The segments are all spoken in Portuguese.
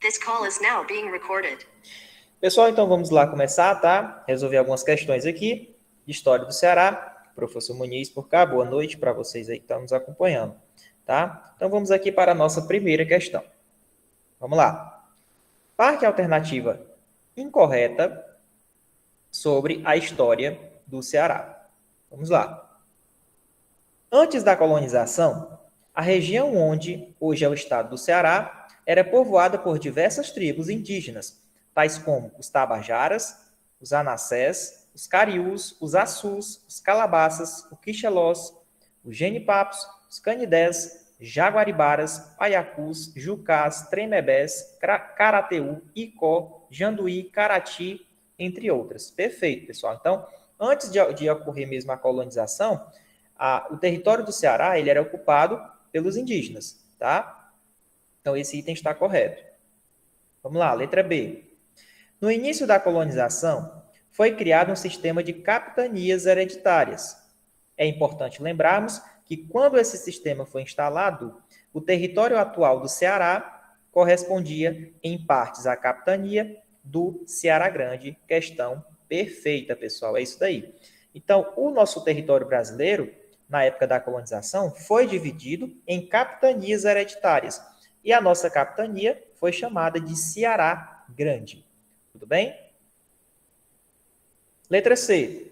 This call is now being recorded. Pessoal, então vamos lá começar, tá? Resolver algumas questões aqui de História do Ceará. Professor Muniz por cá, boa noite para vocês aí que estão nos acompanhando, tá? Então vamos aqui para a nossa primeira questão. Vamos lá. Parte alternativa incorreta sobre a história do Ceará. Vamos lá. Antes da colonização, a região onde hoje é o estado do Ceará era povoada por diversas tribos indígenas, tais como os Tabajaras, os Anassés, os Cariús, os Assus, os Calabaças, os Quixelós, os Genipapos, os Canidés, Jaguaribaras, Paiacus, Jucás, Tremebés, Carateu, Icó, Janduí, Carati, entre outras. Perfeito, pessoal. Então, antes de ocorrer mesmo a colonização, o território do Ceará ele era ocupado pelos indígenas, tá? Então, esse item está correto. Vamos lá, letra B. No início da colonização, foi criado um sistema de capitanias hereditárias. É importante lembrarmos que, quando esse sistema foi instalado, o território atual do Ceará correspondia, em partes, à capitania do Ceará Grande. Questão perfeita, pessoal. É isso daí. Então, o nosso território brasileiro, na época da colonização, foi dividido em capitanias hereditárias. E a nossa capitania foi chamada de Ceará Grande. Tudo bem? Letra C.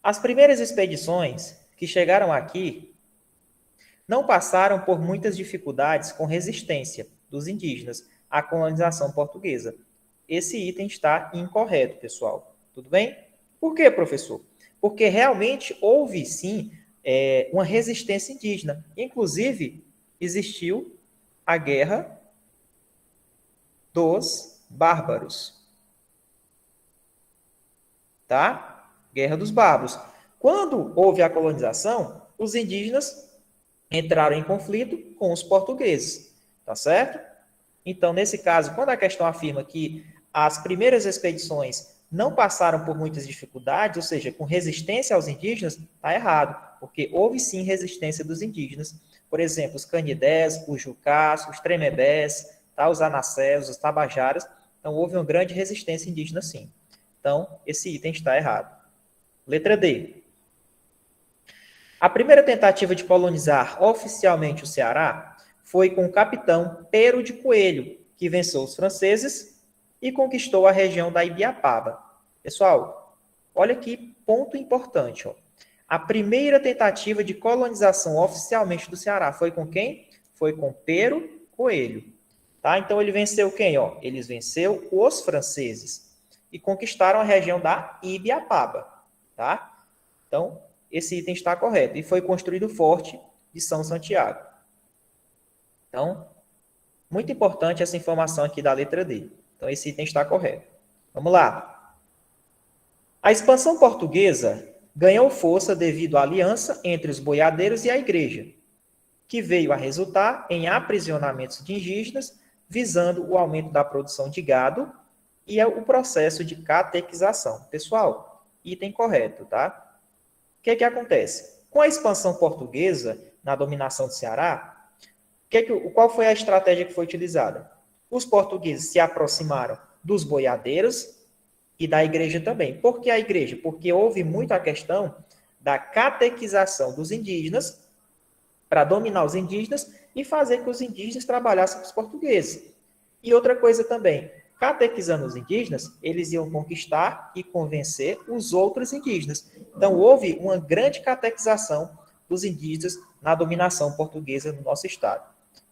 As primeiras expedições que chegaram aqui não passaram por muitas dificuldades com resistência dos indígenas à colonização portuguesa. Esse item está incorreto, pessoal. Tudo bem? Por quê, professor? Porque realmente houve, sim, uma resistência indígena. Inclusive, existiu a Guerra dos Bárbaros. Tá? Guerra dos Bárbaros. Quando houve a colonização, os indígenas entraram em conflito com os portugueses. Tá certo? Então, nesse caso, quando a questão afirma que as primeiras expedições não passaram por muitas dificuldades, ou seja, com resistência aos indígenas, está errado, porque houve sim resistência dos indígenas. Por exemplo, os Canidés, os Jucás, os Tremebés, tá? Os Anassés, os Tabajaras. Então, houve uma grande resistência indígena sim. Então, esse item está errado. Letra D. A primeira tentativa de colonizar oficialmente o Ceará foi com o capitão Pero de Coelho, que venceu os franceses e conquistou a região da Ibiapaba. Pessoal, olha que ponto importante. Ó. A primeira tentativa de colonização oficialmente do Ceará foi com quem? Foi com Pero Coelho. Tá? Então, ele venceu quem? Ó? Eles venceu os franceses e conquistaram a região da Ibiapaba. Tá? Então, esse item está correto. E foi construído o Forte de São Santiago. Então, muito importante essa informação aqui da letra D. Então, esse item está correto. Vamos lá. A expansão portuguesa ganhou força devido à aliança entre os boiadeiros e a igreja, que veio a resultar em aprisionamentos de indígenas, visando o aumento da produção de gado e o processo de catequização. Pessoal, item correto, tá? O que acontece? Com a expansão portuguesa na dominação do Ceará, qual foi a estratégia que foi utilizada? Os portugueses se aproximaram dos boiadeiros e da igreja também. Por que a igreja? Porque houve muito a questão da catequização dos indígenas para dominar os indígenas e fazer que os indígenas trabalhassem para os portugueses. E outra coisa também, catequizando os indígenas, eles iam conquistar e convencer os outros indígenas. Então, houve uma grande catequização dos indígenas na dominação portuguesa no nosso estado.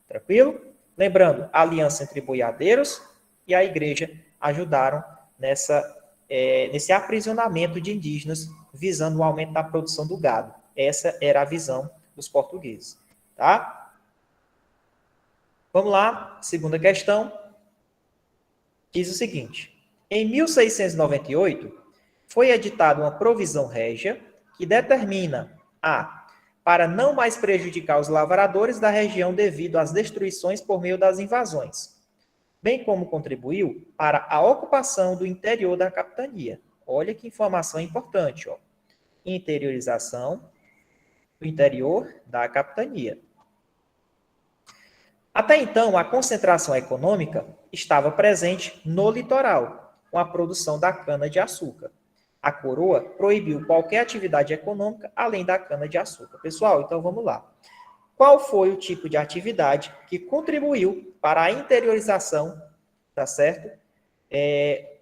Tranquilo? Lembrando, a aliança entre boiadeiros e a igreja ajudaram nesse aprisionamento de indígenas, visando o aumento da produção do gado. Essa era a visão dos portugueses. Tá? Vamos lá, segunda questão. Diz o seguinte: em 1698, foi editada uma provisão régia que determina para não mais prejudicar os lavradores da região devido às destruições por meio das invasões, bem como contribuiu para a ocupação do interior da capitania. Olha que informação importante, ó. Interiorização do interior da capitania. Até então, a concentração econômica estava presente no litoral, com a produção da cana-de-açúcar. A coroa proibiu qualquer atividade econômica além da cana-de-açúcar. Pessoal, então vamos lá. Qual foi o tipo de atividade que contribuiu para a interiorização, tá certo?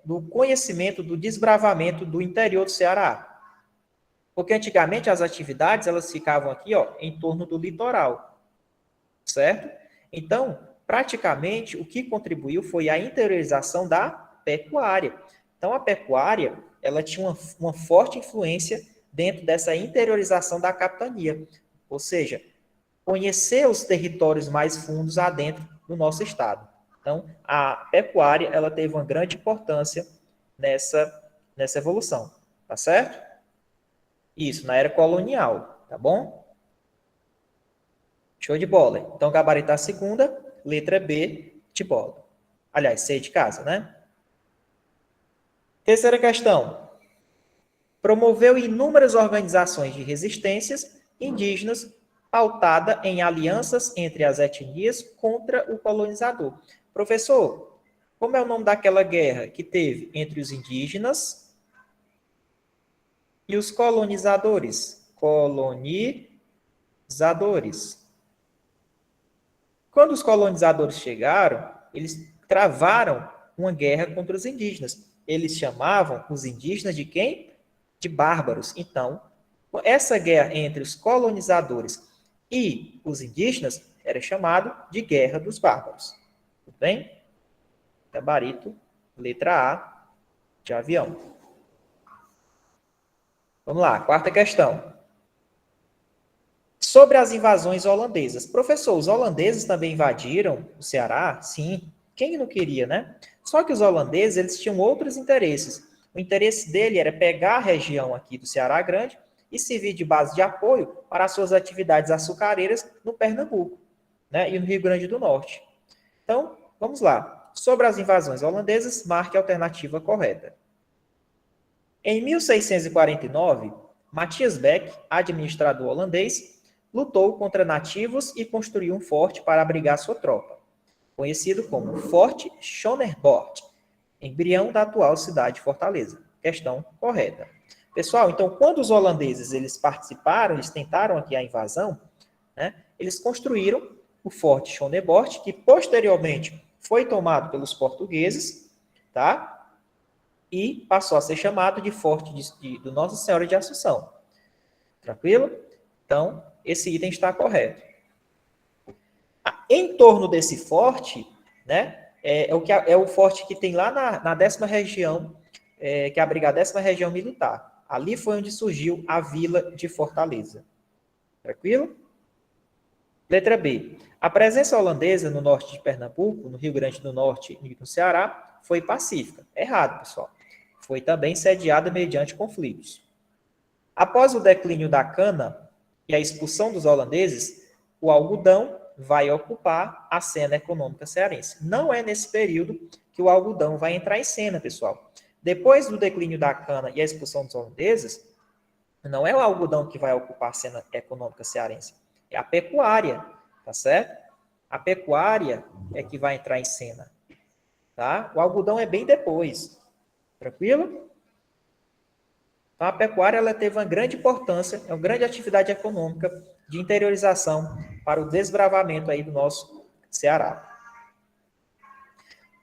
Do conhecimento do desbravamento do interior do Ceará? Porque antigamente as atividades elas ficavam aqui, ó, em torno do litoral, certo? Então, praticamente o que contribuiu foi a interiorização da pecuária. Então, a pecuária ela tinha uma forte influência dentro dessa interiorização da capitania, ou seja, conhecer os territórios mais fundos adentro do nosso estado. Então, a pecuária ela teve uma grande importância nessa evolução, tá certo? Isso, na era colonial, tá bom? Show de bola. Então, gabaritar a segunda, letra B de bola. Aliás, C de casa, né? Terceira questão. Promoveu inúmeras organizações de resistências indígenas pautada em alianças entre as etnias contra o colonizador. Professor, como é o nome daquela guerra que teve entre os indígenas e os colonizadores? Colonizadores. Quando os colonizadores chegaram, eles travaram uma guerra contra os indígenas. Eles chamavam os indígenas de quem? De bárbaros. Então, essa guerra entre os colonizadores e os indígenas era chamado de Guerra dos Bárbaros. Tudo bem? Gabarito, letra A, de avião. Vamos lá, quarta questão. Sobre as invasões holandesas. Professor, os holandeses também invadiram o Ceará? Sim. Quem não queria, né? Só que os holandeses, eles tinham outros interesses. O interesse dele era pegar a região aqui do Ceará Grande e servir de base de apoio para as suas atividades açucareiras no Pernambuco, né? E no Rio Grande do Norte. Então, vamos lá. Sobre as invasões holandesas, marque a alternativa correta. Em 1649, Matthias Beck, administrador holandês, lutou contra nativos e construiu um forte para abrigar sua tropa, conhecido como Forte Schonerbord, embrião da atual cidade de Fortaleza. Questão correta. Pessoal, então, quando os holandeses eles participaram, eles tentaram aqui a invasão, né, eles construíram o Forte Schonerbord, que posteriormente foi tomado pelos portugueses, tá? E passou a ser chamado de Forte do Nossa Senhora de Assunção. Tranquilo? Então, esse item está correto. Em torno desse forte, né, é o forte que tem lá na 10ª região, que abriga a 10ª região militar. Ali foi onde surgiu a vila de Fortaleza. Tranquilo? Letra B. A presença holandesa no norte de Pernambuco, no Rio Grande do Norte e no Ceará, foi pacífica. Errado, pessoal. Foi também sediada mediante conflitos. Após o declínio da cana e a expulsão dos holandeses, o algodão vai ocupar a cena econômica cearense. Não é nesse período que o algodão vai entrar em cena, pessoal. Depois do declínio da cana e a expulsão dos holandeses, não é o algodão que vai ocupar a cena econômica cearense, é a pecuária, tá certo? A pecuária é que vai entrar em cena, tá? O algodão é bem depois. Tranquilo? Então, a pecuária ela teve uma grande importância, é uma grande atividade econômica de interiorização para o desbravamento aí do nosso Ceará.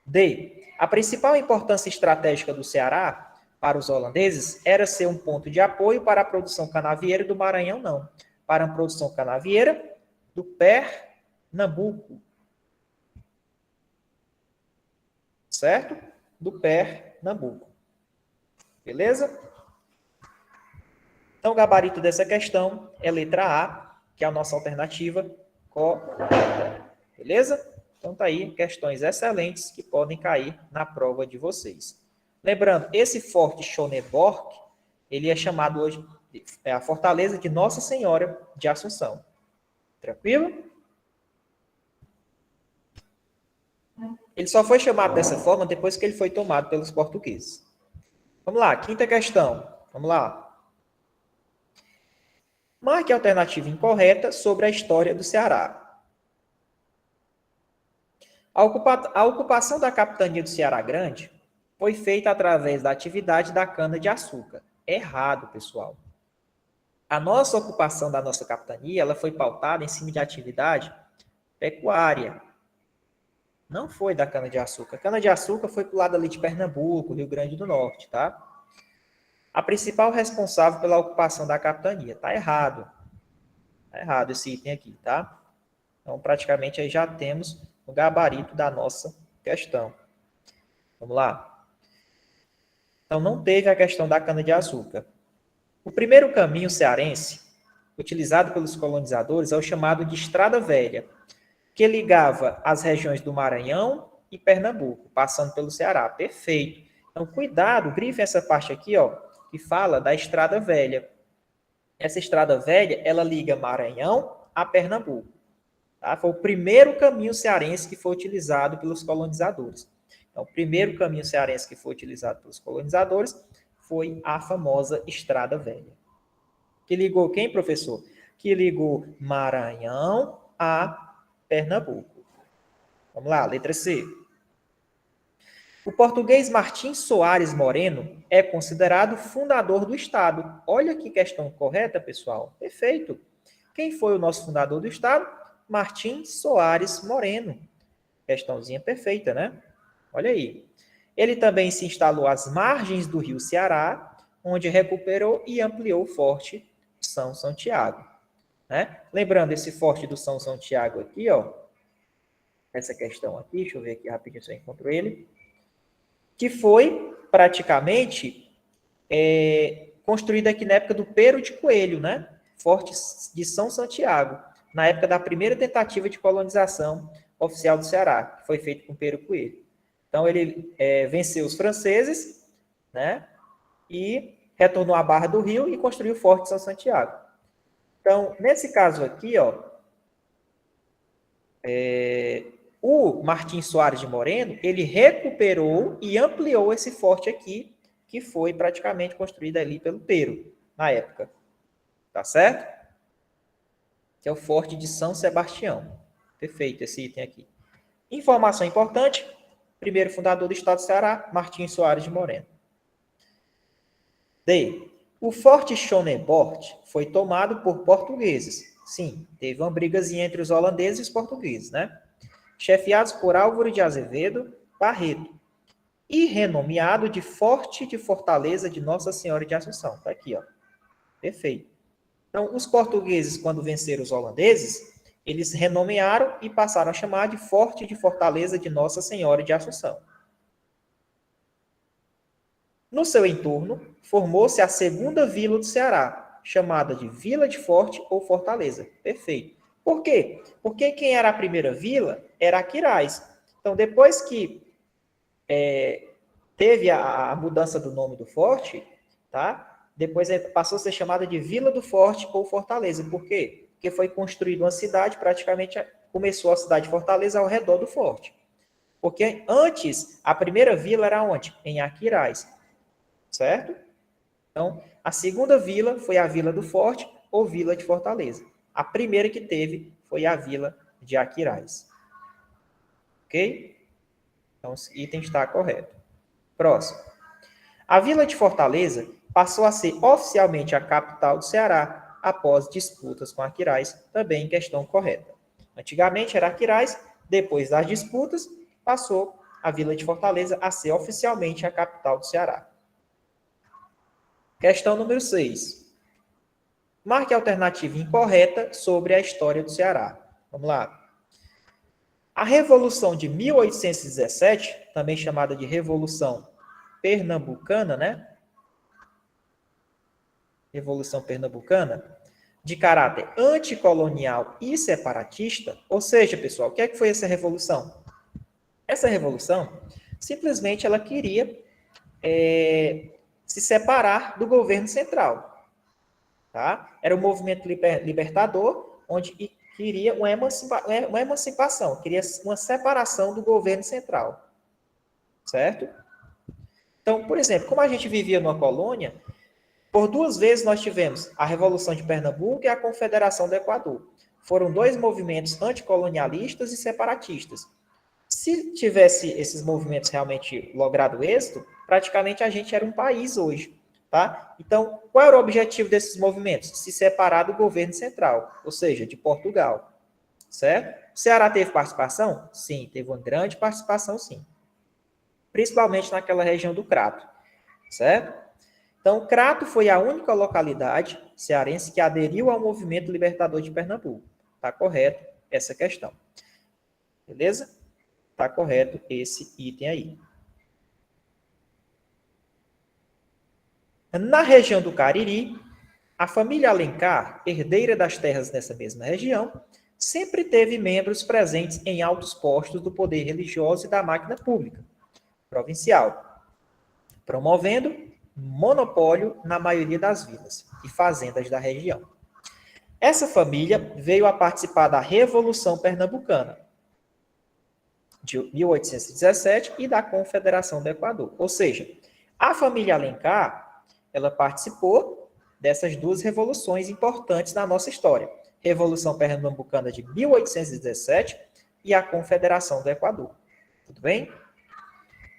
D. A principal importância estratégica do Ceará para os holandeses era ser um ponto de apoio para a produção canavieira do Maranhão, não. Para a produção canavieira do Pernambuco. Certo? Do Pernambuco. Beleza? Então, o gabarito dessa questão é letra A, que é a nossa alternativa correta. Beleza? Então, tá aí questões excelentes que podem cair na prova de vocês. Lembrando, esse Forte Schoneborg, ele é chamado hoje a Fortaleza de Nossa Senhora de Assunção. Tranquilo? Ele só foi chamado dessa forma depois que ele foi tomado pelos portugueses. Vamos lá, quinta questão. Vamos lá. Marque a alternativa incorreta sobre a história do Ceará. A ocupação da capitania do Ceará Grande foi feita através da atividade da cana-de-açúcar. Errado, pessoal. A nossa ocupação da nossa capitania, ela foi pautada em cima de atividade pecuária. Não foi da cana-de-açúcar. Cana-de-açúcar foi para o lado ali de Pernambuco, Rio Grande do Norte, tá? A principal responsável pela ocupação da capitania. Tá errado. Tá errado esse item aqui, tá? Então, praticamente, aí já temos o gabarito da nossa questão. Vamos lá? Então, não teve a questão da cana-de-açúcar. O primeiro caminho cearense, utilizado pelos colonizadores, é o chamado de Estrada Velha, que ligava as regiões do Maranhão e Pernambuco, passando pelo Ceará. Perfeito. Então, cuidado, grife essa parte aqui, ó, que fala da Estrada Velha. Essa Estrada Velha, ela liga Maranhão a Pernambuco. Tá? Foi o primeiro caminho cearense que foi utilizado pelos colonizadores. Então, o primeiro caminho cearense que foi utilizado pelos colonizadores foi a famosa Estrada Velha. Que ligou quem, professor? Que ligou Maranhão a Pernambuco. Vamos lá, letra C. O português Martim Soares Moreno é considerado fundador do Estado. Olha que questão correta, pessoal. Perfeito. Quem foi o nosso fundador do Estado? Martim Soares Moreno. Questãozinha perfeita, né? Olha aí. Ele também se instalou às margens do rio Ceará, onde recuperou e ampliou o Forte São Santiago. Né? Lembrando esse Forte do São Santiago aqui, ó, essa questão aqui, deixa eu ver aqui rapidinho se eu encontro ele, que foi praticamente construído aqui na época do Pero de Coelho, né? Forte de São Santiago, na época da primeira tentativa de colonização oficial do Ceará, que foi feito com Pero Coelho. Então, ele venceu os franceses, né? E retornou à Barra do Rio e construiu o Forte de São Santiago. Então, nesse caso aqui, ó, o Martim Soares de Moreno, ele recuperou e ampliou esse forte aqui, que foi praticamente construído ali pelo Pero, na época. Tá certo? Que é o Forte de São Sebastião. Perfeito esse item aqui. Informação importante, primeiro fundador do Estado do Ceará, Martim Soares de Moreno. D. O Forte Schonebort foi tomado por portugueses. Sim, teve uma brigazinha entre os holandeses e os portugueses, né? Chefiados por Álvaro de Azevedo Barreto e renomeado de Forte de Fortaleza de Nossa Senhora de Assunção. Está aqui, ó. Perfeito. Então, os portugueses, quando venceram os holandeses, eles renomearam e passaram a chamar de Forte de Fortaleza de Nossa Senhora de Assunção. No seu entorno, formou-se a segunda vila do Ceará, chamada de Vila de Forte ou Fortaleza. Perfeito. Por quê? Porque quem era a primeira vila era Aquiraz. Então, depois que teve a mudança do nome do forte, tá? Depois passou a ser chamada de Vila do Forte ou Fortaleza. Por quê? Porque foi construída uma cidade, praticamente começou a cidade de Fortaleza ao redor do forte. Porque antes, a primeira vila era onde? Em Aquiraz. Certo? Então, a segunda vila foi a Vila do Forte ou Vila de Fortaleza. A primeira que teve foi a Vila de Aquiraz. Ok? Então, esse item está correto. Próximo. A Vila de Fortaleza passou a ser oficialmente a capital do Ceará após disputas com Aquiraz, também questão correta. Antigamente era Aquiraz, depois das disputas, passou a Vila de Fortaleza a ser oficialmente a capital do Ceará. Questão número 6. Marque a alternativa incorreta sobre a história do Ceará. Vamos lá. A Revolução de 1817, também chamada de Revolução Pernambucana, né? Revolução Pernambucana, de caráter anticolonial e separatista, ou seja, pessoal, o que é que foi essa revolução? Essa revolução, simplesmente ela queria se separar do governo central. Tá? Era um movimento libertador, onde queria uma emancipação, queria uma separação do governo central. Certo? Então, por exemplo, como a gente vivia numa colônia, por 2 vezes nós tivemos a Revolução de Pernambuco e a Confederação do Equador. Foram 2 movimentos anticolonialistas e separatistas. Se tivesse esses movimentos realmente logrado êxito, praticamente a gente era um país hoje, tá? Então, qual era o objetivo desses movimentos? Se separar do governo central, ou seja, de Portugal, certo? O Ceará teve participação? Sim, teve uma grande participação, sim. Principalmente naquela região do Crato, certo? Então, Crato foi a única localidade cearense que aderiu ao movimento libertador de Pernambuco. Está correto essa questão. Beleza? Está correto esse item aí. Na região do Cariri, a família Alencar, herdeira das terras nessa mesma região, sempre teve membros presentes em altos postos do poder religioso e da máquina pública provincial, promovendo monopólio na maioria das vilas e fazendas da região. Essa família veio a participar da Revolução Pernambucana, de 1817, e da Confederação do Equador. Ou seja, a família Alencar, ela participou dessas duas revoluções importantes na nossa história. Revolução Pernambucana de 1817 e a Confederação do Equador. Tudo bem?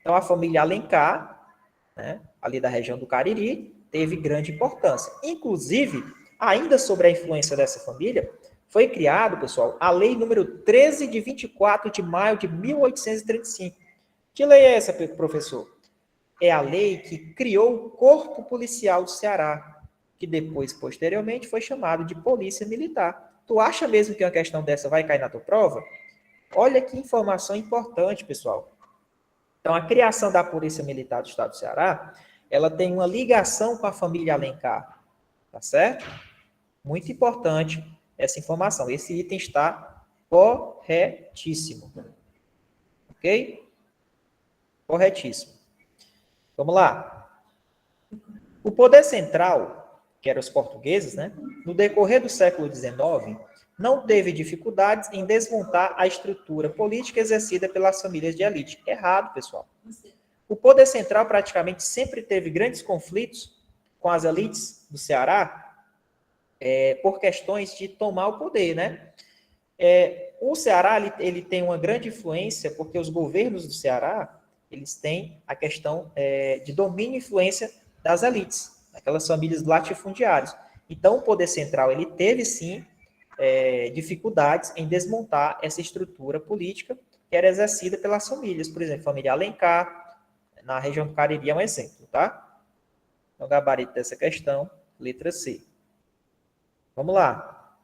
Então, a família Alencar, né, ali da região do Cariri, teve grande importância. Inclusive, ainda sobre a influência dessa família, foi criado, pessoal, a Lei número 13 de 24 de maio de 1835. Que lei é essa, professor? É a lei que criou o Corpo Policial do Ceará, que depois, posteriormente, foi chamado de Polícia Militar. Tu acha mesmo que uma questão dessa vai cair na tua prova? Olha que informação importante, pessoal. Então, a criação da Polícia Militar do Estado do Ceará, ela tem uma ligação com a família Alencar, tá certo? Muito importante essa informação. Esse item está corretíssimo. Ok? Corretíssimo. Vamos lá. O poder central, que eram os portugueses, né, no decorrer do século XIX, não teve dificuldades em desmontar a estrutura política exercida pelas famílias de elite. Errado, pessoal. O poder central praticamente sempre teve grandes conflitos com as elites do Ceará, por questões de tomar o poder, né? O Ceará ele tem uma grande influência porque os governos do Ceará eles têm a questão de domínio e influência das elites, aquelas famílias latifundiárias. Então, o poder central ele teve sim dificuldades em desmontar essa estrutura política que era exercida pelas famílias, por exemplo, a família Alencar, na região do Cariri é um exemplo, tá? Então, gabarito dessa questão, letra C. Vamos lá.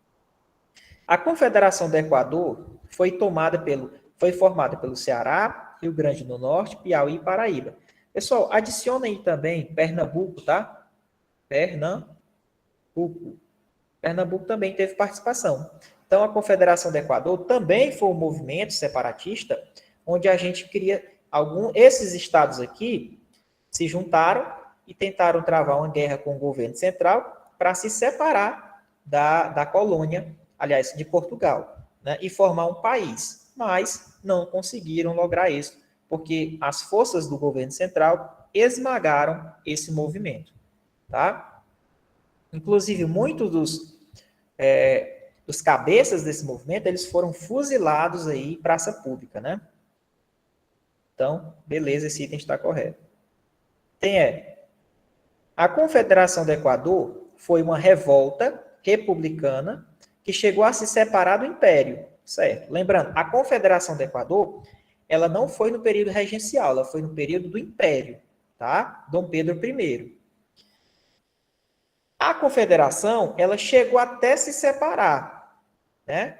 A Confederação do Equador foi formada pelo Ceará, Rio Grande do Norte, Piauí e Paraíba. Pessoal, adiciona aí também Pernambuco, tá? Pernambuco. Pernambuco também teve participação. Então, a Confederação do Equador também foi um movimento separatista, onde a gente cria esses estados aqui se juntaram e tentaram travar uma guerra com o governo central para se separar da colônia, aliás, de Portugal, né, e formar um país. Mas não conseguiram lograr isso, porque as forças do governo central esmagaram esse movimento. Tá? Inclusive, muitos dos cabeças desse movimento, eles foram fuzilados aí em praça pública, né? Então, beleza, esse item está correto. A Confederação do Equador foi uma revolta republicana que chegou a se separar do Império, certo? Lembrando, a Confederação do Equador, ela não foi no período regencial, ela foi no período do Império, tá? Dom Pedro I. A Confederação, ela chegou até se separar, né?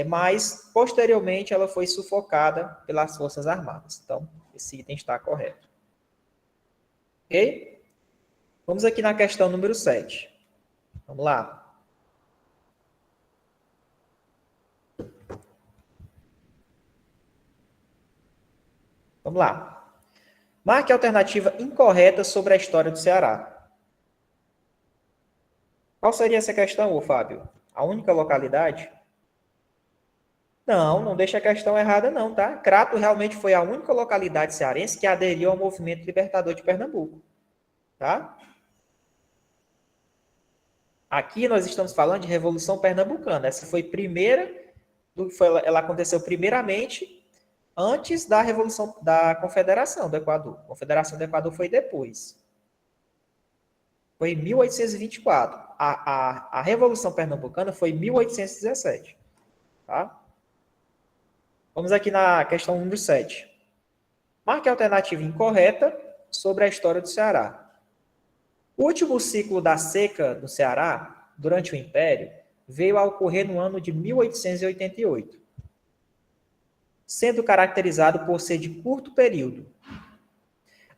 Mas, posteriormente, ela foi sufocada pelas Forças Armadas. Então, esse item está correto. Ok? Vamos aqui na questão número 7. Vamos lá. Vamos lá. Marque a alternativa incorreta sobre a história do Ceará. Qual seria essa questão, Fábio? A única localidade? Não deixa a questão errada não, tá? Crato realmente foi a única localidade cearense que aderiu ao movimento libertador de Pernambuco, tá? Aqui nós estamos falando de Revolução Pernambucana. Essa foi ela aconteceu primeiramente antes da Revolução da Confederação do Equador. A Confederação do Equador foi depois. Foi em 1824. A Revolução Pernambucana foi em 1817. Tá? Vamos aqui na questão número 7. Marque a alternativa incorreta sobre a história do Ceará. O último ciclo da seca no Ceará, durante o Império, veio a ocorrer no ano de 1888, sendo caracterizado por ser de curto período.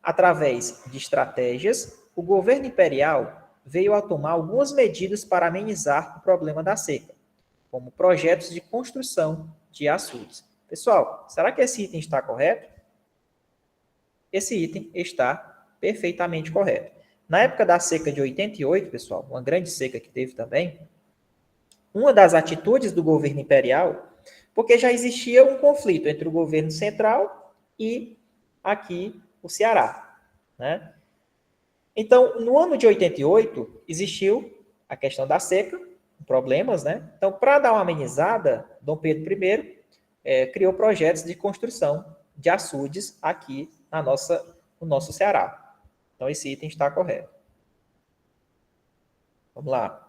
Através de estratégias, o governo imperial veio a tomar algumas medidas para amenizar o problema da seca, como projetos de construção de açudes. Pessoal, será que esse item está correto? Esse item está perfeitamente correto. Na época da seca de 88, pessoal, uma grande seca que teve também, uma das atitudes do governo imperial, porque já existia um conflito entre o governo central e aqui o Ceará, né? Então, no ano de 88, existiu a questão da seca, problemas, né? Então, para dar uma amenizada, Dom Pedro I criou projetos de construção de açudes aqui no nosso Ceará. Então, esse item está correto. Vamos lá.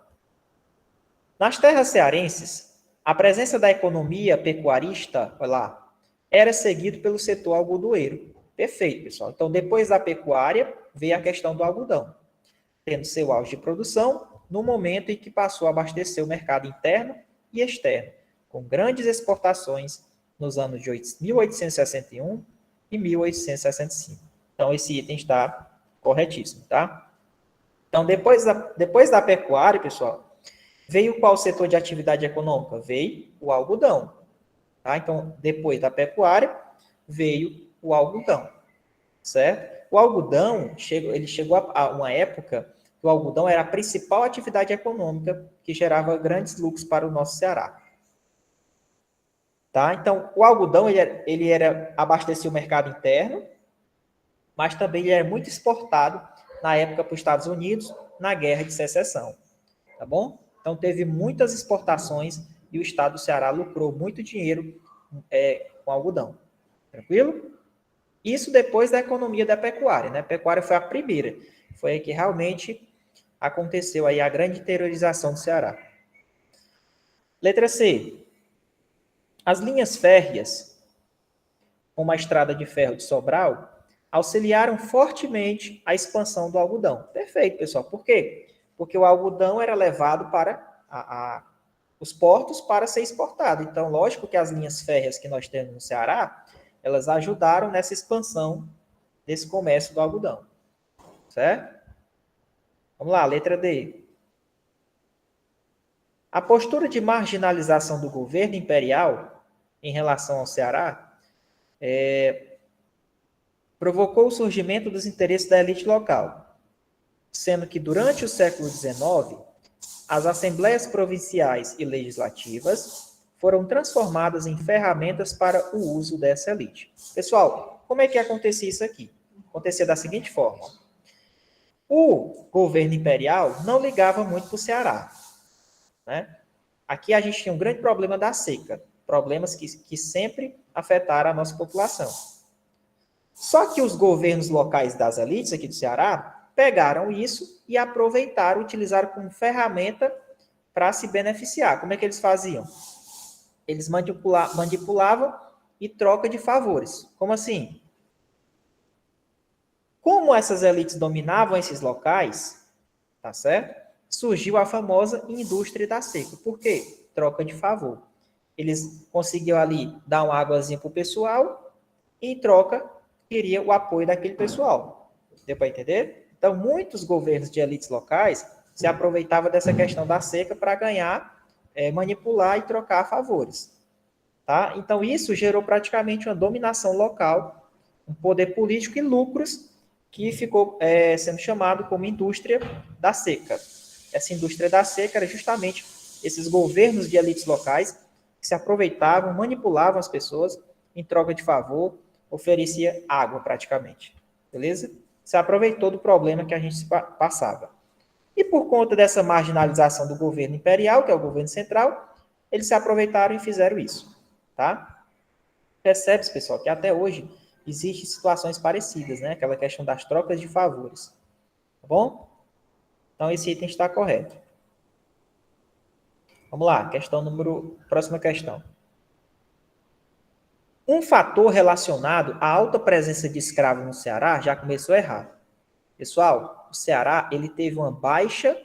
Nas terras cearenses, a presença da economia pecuarista, olha lá, era seguido pelo setor algodoeiro. Perfeito, pessoal. Então, depois da pecuária, veio a questão do algodão, tendo seu auge de produção no momento em que passou a abastecer o mercado interno e externo, com grandes exportações nos anos de 1861 e 1865. Então, esse item está corretíssimo, tá? Então, depois da pecuária, pessoal, veio qual setor de atividade econômica? Veio o algodão. Tá? Então, depois da pecuária, veio o algodão. Certo? O algodão, ele chegou a uma época que o algodão era a principal atividade econômica que gerava grandes lucros para o nosso Ceará. Tá? Então, o algodão, abastecia o mercado interno, mas também ele era muito exportado na época para os Estados Unidos, na Guerra de Secessão. Tá bom? Então, teve muitas exportações e o estado do Ceará lucrou muito dinheiro com algodão. Tranquilo? Isso depois da economia da pecuária, né? A pecuária foi a primeira. Foi aí que realmente aconteceu aí a grande interiorização do Ceará. Letra C. As linhas férreas, como a estrada de ferro de Sobral, auxiliaram fortemente a expansão do algodão. Perfeito, pessoal. Por quê? Porque o algodão era levado para os portos para ser exportado. Então, lógico que as linhas férreas que nós temos no Ceará, elas ajudaram nessa expansão desse comércio do algodão. Certo? Vamos lá, letra D. A postura de marginalização do governo imperial em relação ao Ceará provocou o surgimento dos interesses da elite local, sendo que durante o século XIX, as assembleias provinciais e legislativas foram transformadas em ferramentas para o uso dessa elite. Pessoal, como é que acontecia isso aqui? Acontecia da seguinte forma. O governo imperial não ligava muito para o Ceará. Né? Aqui a gente tinha um grande problema da seca, problemas que sempre afetaram a nossa população. Só que os governos locais das elites aqui do Ceará pegaram isso e aproveitaram, utilizaram como ferramenta para se beneficiar. Como é que eles faziam? Eles manipulavam e troca de favores. Como assim? Como essas elites dominavam esses locais, tá certo? Surgiu a famosa indústria da seca. Por quê? Troca de favor. Eles conseguiam ali dar uma águazinha para o pessoal e, em troca, queria o apoio daquele pessoal. Deu para entender? Então, muitos governos de elites locais se aproveitavam dessa questão da seca para ganhar, manipular e trocar favores. Tá? Então, isso gerou praticamente uma dominação local, um poder político e lucros que ficou sendo chamado como indústria da seca. Essa indústria da seca era justamente esses governos de elites locais que se aproveitavam, manipulavam as pessoas em troca de favor, oferecia água praticamente. Beleza? Se aproveitou do problema que a gente passava. E por conta dessa marginalização do governo imperial, que é o governo central, eles se aproveitaram e fizeram isso. Tá? Percebe-se, pessoal, que até hoje existem situações parecidas, né? Aquela questão das trocas de favores. Tá bom? Então, esse item está correto. Vamos lá, próxima questão. Um fator relacionado à alta presença de escravos no Ceará já começou errado. Pessoal, o Ceará ele teve uma baixa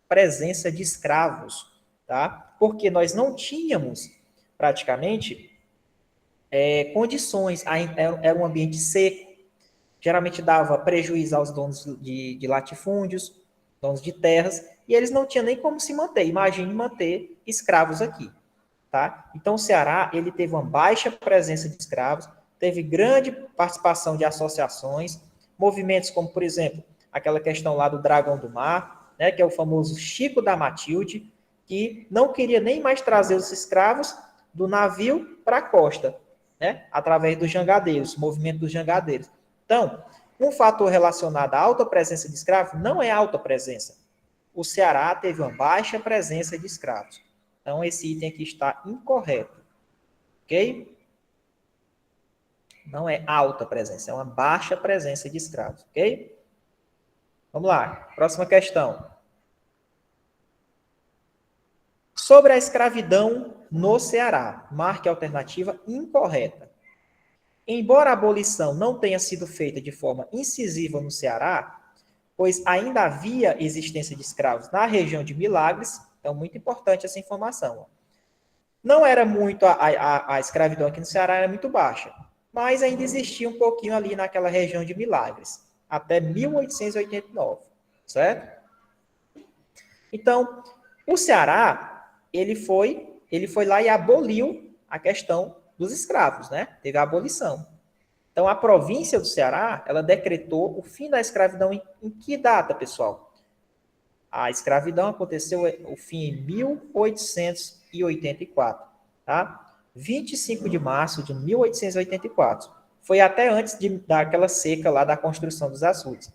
presença de escravos, tá? Porque nós não tínhamos praticamente condições, era um ambiente seco, geralmente dava prejuízo aos donos de latifúndios, donos de terras, e eles não tinham nem como se manter. Imagine manter escravos aqui, tá? Então o Ceará ele teve uma baixa presença de escravos, teve grande participação de associações, movimentos como, por exemplo, aquela questão lá do Dragão do Mar, né, que é o famoso Chico da Matilde, que não queria nem mais trazer os escravos do navio para a costa, né, através dos jangadeiros, movimento dos jangadeiros. Então, um fator relacionado à alta presença de escravos não é alta presença. O Ceará teve uma baixa presença de escravos. Então, esse item aqui está incorreto. Ok? Não é alta presença, é uma baixa presença de escravos. Ok? Vamos lá. Próxima questão. Sobre a escravidão no Ceará. Marque a alternativa incorreta. Embora a abolição não tenha sido feita de forma incisiva no Ceará, pois ainda havia existência de escravos na região de Milagres, então muito importante essa informação. Não era muito, a escravidão aqui no Ceará era muito baixa, mas ainda existia um pouquinho ali naquela região de Milagres, até 1889, certo? Então, o Ceará, ele foi lá e aboliu a questão dos escravos, né? Teve a abolição. Então, a província do Ceará, ela decretou o fim da escravidão em que data, pessoal? A escravidão aconteceu o fim em 1884, tá? 25 de março de 1884. Foi até antes daquela seca lá da construção dos açudes.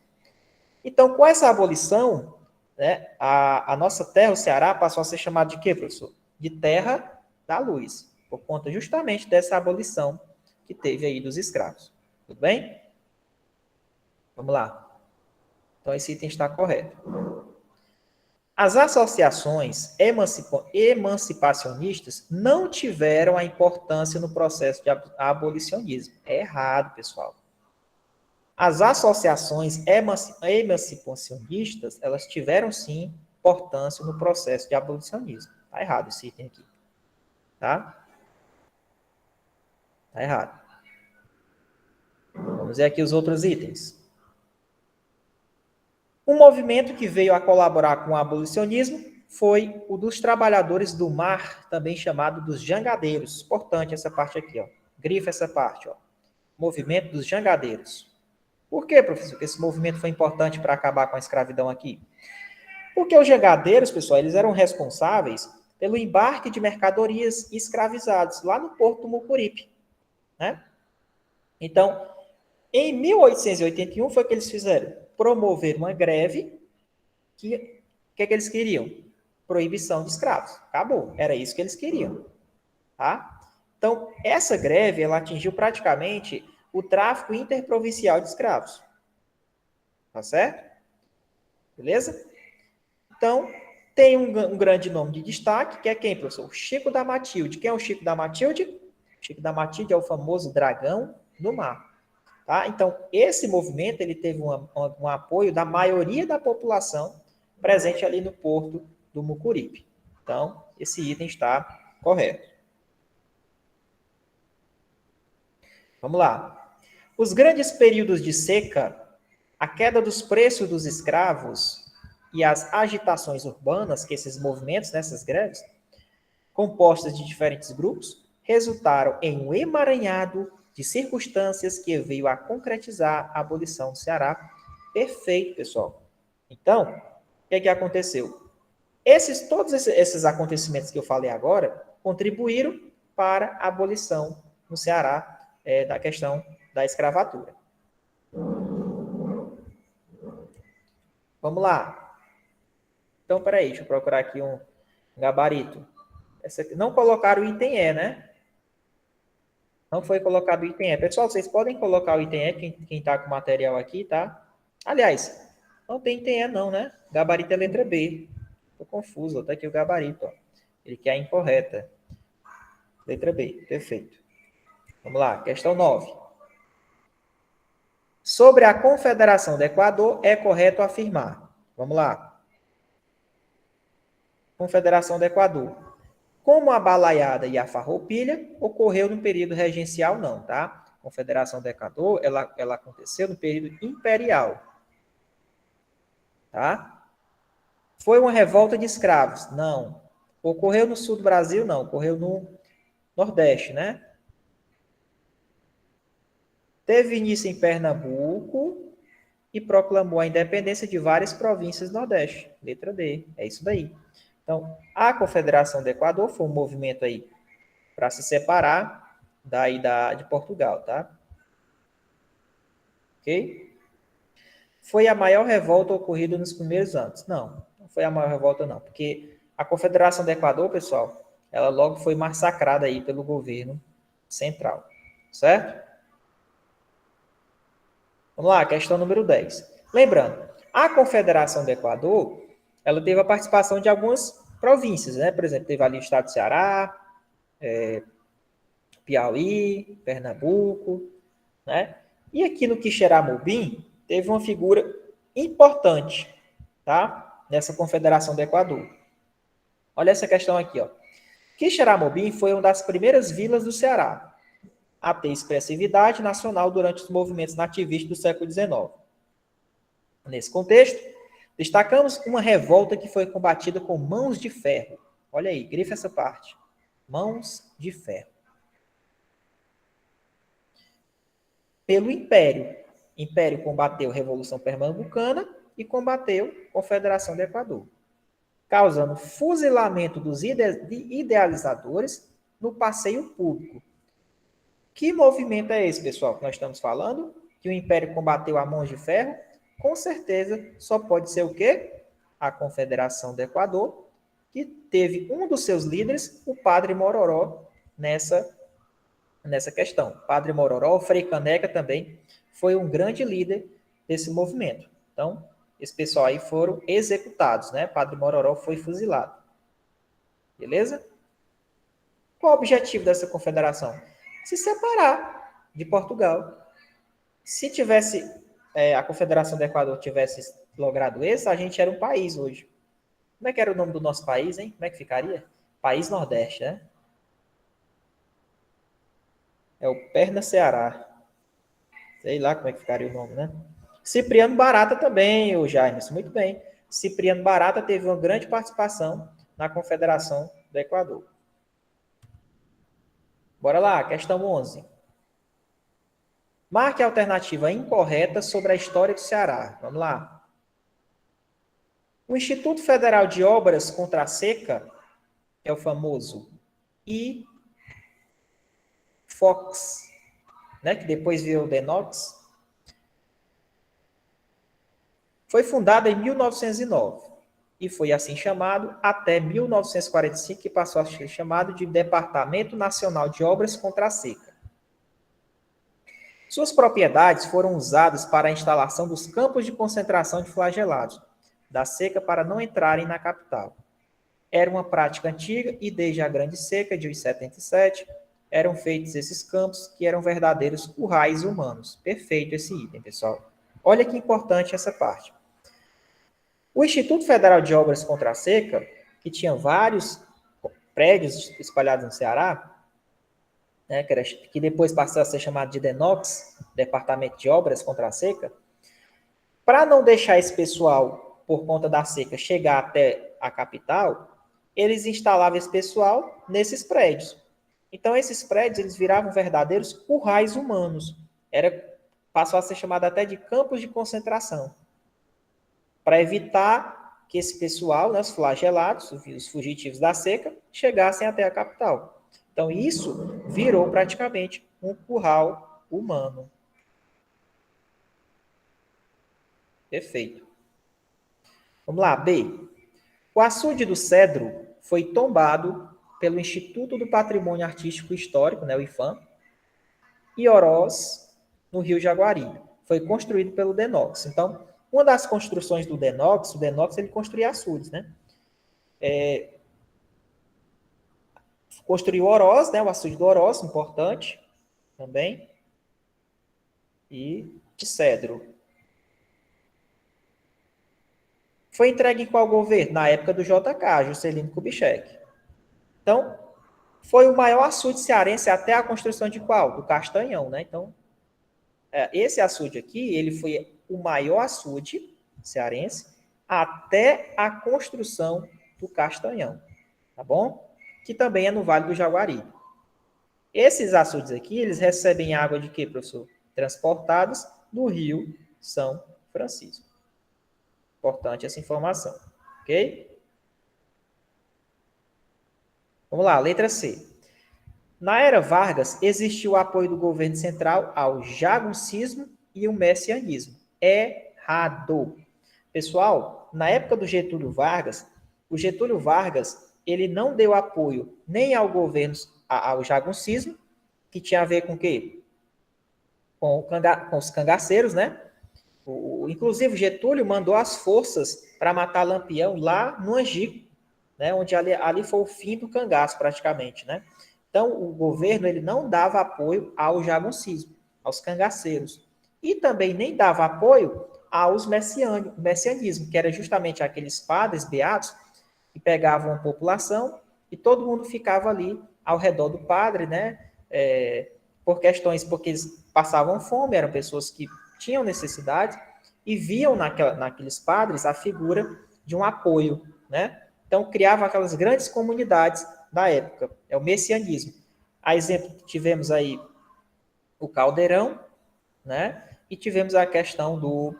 Então, com essa abolição, né, a nossa terra, o Ceará, passou a ser chamada de quê, professor? De terra da luz, por conta justamente dessa abolição que teve aí dos escravos. Tudo bem? Vamos lá. Então, esse item está correto. As associações emancipacionistas não tiveram a importância no processo de abolicionismo. É errado, pessoal. As associações emancipacionistas, elas tiveram, sim, importância no processo de abolicionismo. Está errado esse item aqui. Tá? Está errado. Vamos ver aqui os outros itens. Um movimento que veio a colaborar com o abolicionismo foi o dos trabalhadores do mar, também chamado dos jangadeiros. Importante essa parte aqui, ó. Grifa essa parte, ó. Movimento dos jangadeiros. Por que, professor, que esse movimento foi importante para acabar com a escravidão aqui? Porque os jangadeiros, pessoal, eles eram responsáveis pelo embarque de mercadorias escravizadas lá no porto do Mucuripe, né? Então, em 1881 foi que eles fizeram promover uma greve que que é que eles queriam? Proibição de escravos. Acabou. Era isso que eles queriam. Tá? Então, essa greve ela atingiu praticamente o tráfico interprovincial de escravos. Tá certo? Beleza? Então, tem um grande nome de destaque, que é quem, professor? O Chico da Matilde. Quem é o Chico da Matilde? O Chico da Matilde é o famoso dragão do mar. Tá? Então, esse movimento ele teve um apoio da maioria da população presente ali no porto do Mucuripe. Então, esse item está correto. Vamos lá. Os grandes períodos de seca, a queda dos preços dos escravos e as agitações urbanas, que esses movimentos, nessas greves, compostas de diferentes grupos, resultaram em um emaranhado de circunstâncias que veio a concretizar a abolição do Ceará. Perfeito, pessoal. Então, o que aconteceu? Todos esses acontecimentos que eu falei agora contribuíram para a abolição no Ceará da questão da escravatura. Vamos lá. Então, peraí, deixa eu procurar aqui um gabarito. Essa aqui, não colocaram o item E, né? Não foi colocado o item E. Pessoal, vocês podem colocar o item E, quem está com o material aqui, tá? Aliás, não tem item E não, né? Gabarito é letra B. Estou confuso, está aqui o gabarito. Ó. Ele quer a incorreta. Letra B, perfeito. Vamos lá, questão 9. Sobre a Confederação do Equador, é correto afirmar. Vamos lá. Confederação do Equador. Como a balaiada e a farroupilha, ocorreu no período regencial, não, tá? A Confederação do Equador, ela aconteceu no período imperial, tá? Foi uma revolta de escravos? Não. Ocorreu no sul do Brasil? Não. Ocorreu no Nordeste, né? Teve início em Pernambuco e proclamou a independência de várias províncias do Nordeste. Letra D. É isso daí. Então, a Confederação do Equador foi um movimento aí para se separar de Portugal, tá? Ok? Foi a maior revolta ocorrida nos primeiros anos? Não, não foi a maior revolta não, porque a Confederação do Equador, pessoal, ela logo foi massacrada aí pelo governo central, certo? Vamos lá, questão número 10. Lembrando, a Confederação do Equador, ela teve a participação de algumas províncias, né? Por exemplo, teve ali o estado do Ceará, Piauí, Pernambuco, né? E aqui no Quixeramobim, teve uma figura importante, tá? Nessa Confederação do Equador. Olha essa questão aqui, ó. Quixeramobim foi uma das primeiras vilas do Ceará a ter expressividade nacional durante os movimentos nativistas do século XIX. Nesse contexto, destacamos uma revolta que foi combatida com mãos de ferro. Olha aí, grifa essa parte. Mãos de ferro. Pelo Império. Império combateu a Revolução Pernambucana e combateu a Confederação do Equador, causando fuzilamento dos idealizadores no passeio público. Que movimento é esse, pessoal, que nós estamos falando? Que o Império combateu a mãos de ferro? Com certeza, só pode ser o quê? A Confederação do Equador, que teve um dos seus líderes, o Padre Mororó, nessa questão. Padre Mororó, o Frei Caneca também foi um grande líder desse movimento. Então, esse pessoal aí foram executados, né? Padre Mororó foi fuzilado. Beleza? Qual o objetivo dessa confederação? Se separar de Portugal. Se tivesse a Confederação do Equador tivesse logrado isso, a gente era um país hoje. Como é que era o nome do nosso país, hein? Como é que ficaria? País Nordeste, né? É o Perna Ceará. Sei lá como é que ficaria o nome, né? Cipriano Barata também, o Jaime, muito bem. Cipriano Barata teve uma grande participação na Confederação do Equador. Bora lá, questão 11. Marque a alternativa incorreta sobre a história do Ceará. Vamos lá. O Instituto Federal de Obras contra a Seca, que é o famoso IFOX, né, que depois virou DENOX, foi fundado em 1909 e foi assim chamado até 1945, que passou a ser chamado de Departamento Nacional de Obras contra a Seca. Suas propriedades foram usadas para a instalação dos campos de concentração de flagelados da seca para não entrarem na capital. Era uma prática antiga e desde a Grande Seca de 77 eram feitos esses campos que eram verdadeiros currais humanos. Perfeito esse item, pessoal. Olha que importante essa parte. O Instituto Federal de Obras contra a Seca, que tinha vários prédios espalhados no Ceará, né, que depois passou a ser chamado de DENOX, Departamento de Obras contra a Seca, para não deixar esse pessoal, por conta da seca, chegar até a capital, eles instalavam esse pessoal nesses prédios. Então, esses prédios eles viravam verdadeiros currais humanos. Passou a ser chamado até de campos de concentração, para evitar que esse pessoal, né, os flagelados, os fugitivos da seca, chegassem até a capital. Então, isso virou praticamente um curral humano. Perfeito. Vamos lá, B. O açude do Cedro foi tombado pelo Instituto do Patrimônio Artístico Histórico, né, o IFAM, e Oroz, no Rio Jaguari. Foi construído pelo Denox. Então, uma das construções do Denox, o Denox ele construía açudes, né? Construiu Oroz, né? O açude do Oroz, importante também, e de Cedro. Foi entregue em qual governo? Na época do JK, Juscelino Kubitschek. Então, foi o maior açude cearense até a construção de qual? Do Castanhão, né? Então, esse açude aqui, ele foi o maior açude cearense até a construção do Castanhão, tá bom? Que também é no Vale do Jaguari. Esses açudes aqui, eles recebem água de quê, professor? Transportados do Rio São Francisco. Importante essa informação, ok? Vamos lá, letra C. Na era Vargas, existiu o apoio do governo central ao jagunçismo e o messianismo. Errado. Pessoal, na época do Getúlio Vargas, o Getúlio Vargas, ele não deu apoio nem ao governo, ao jagunçismo, que tinha a ver com o quê? Com os cangaceiros, né? Inclusive, Getúlio mandou as forças para matar Lampião lá no Angico, né? Onde ali foi o fim do cangaço, praticamente, né? Então, o governo ele não dava apoio ao jagunçismo, aos cangaceiros. E também nem dava apoio aos messianismo, que era justamente aqueles padres beatos que pegavam a população e todo mundo ficava ali ao redor do padre, né? Porque eles passavam fome, eram pessoas que tinham necessidade e viam naqueles padres a figura de um apoio, né? Então, criava aquelas grandes comunidades da época. É o messianismo. A exemplo, tivemos aí o Caldeirão, né? E tivemos a questão do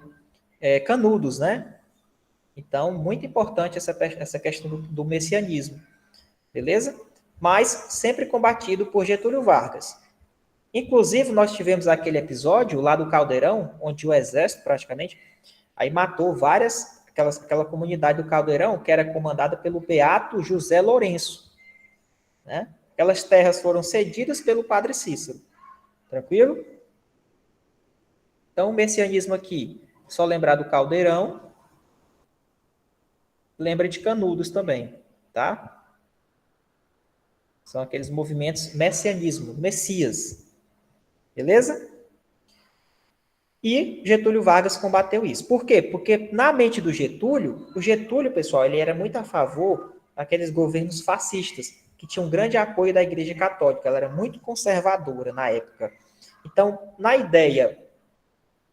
Canudos, né? Então, muito importante essa questão do messianismo. Beleza? Mas sempre combatido por Getúlio Vargas. Inclusive, nós tivemos aquele episódio lá do Caldeirão, onde o exército, praticamente, aí matou aquela comunidade do Caldeirão, que era comandada pelo Beato José Lourenço, né? Aquelas terras foram cedidas pelo padre Cícero. Tranquilo? Então, o messianismo aqui, só lembrar do Caldeirão, lembra de Canudos também, tá? São aqueles movimentos messianismo, Messias. Beleza? E Getúlio Vargas combateu isso. Por quê? Porque na mente do Getúlio, o Getúlio, pessoal, ele era muito a favor daqueles governos fascistas, que tinham um grande apoio da Igreja Católica. Ela era muito conservadora na época. Então, na ideia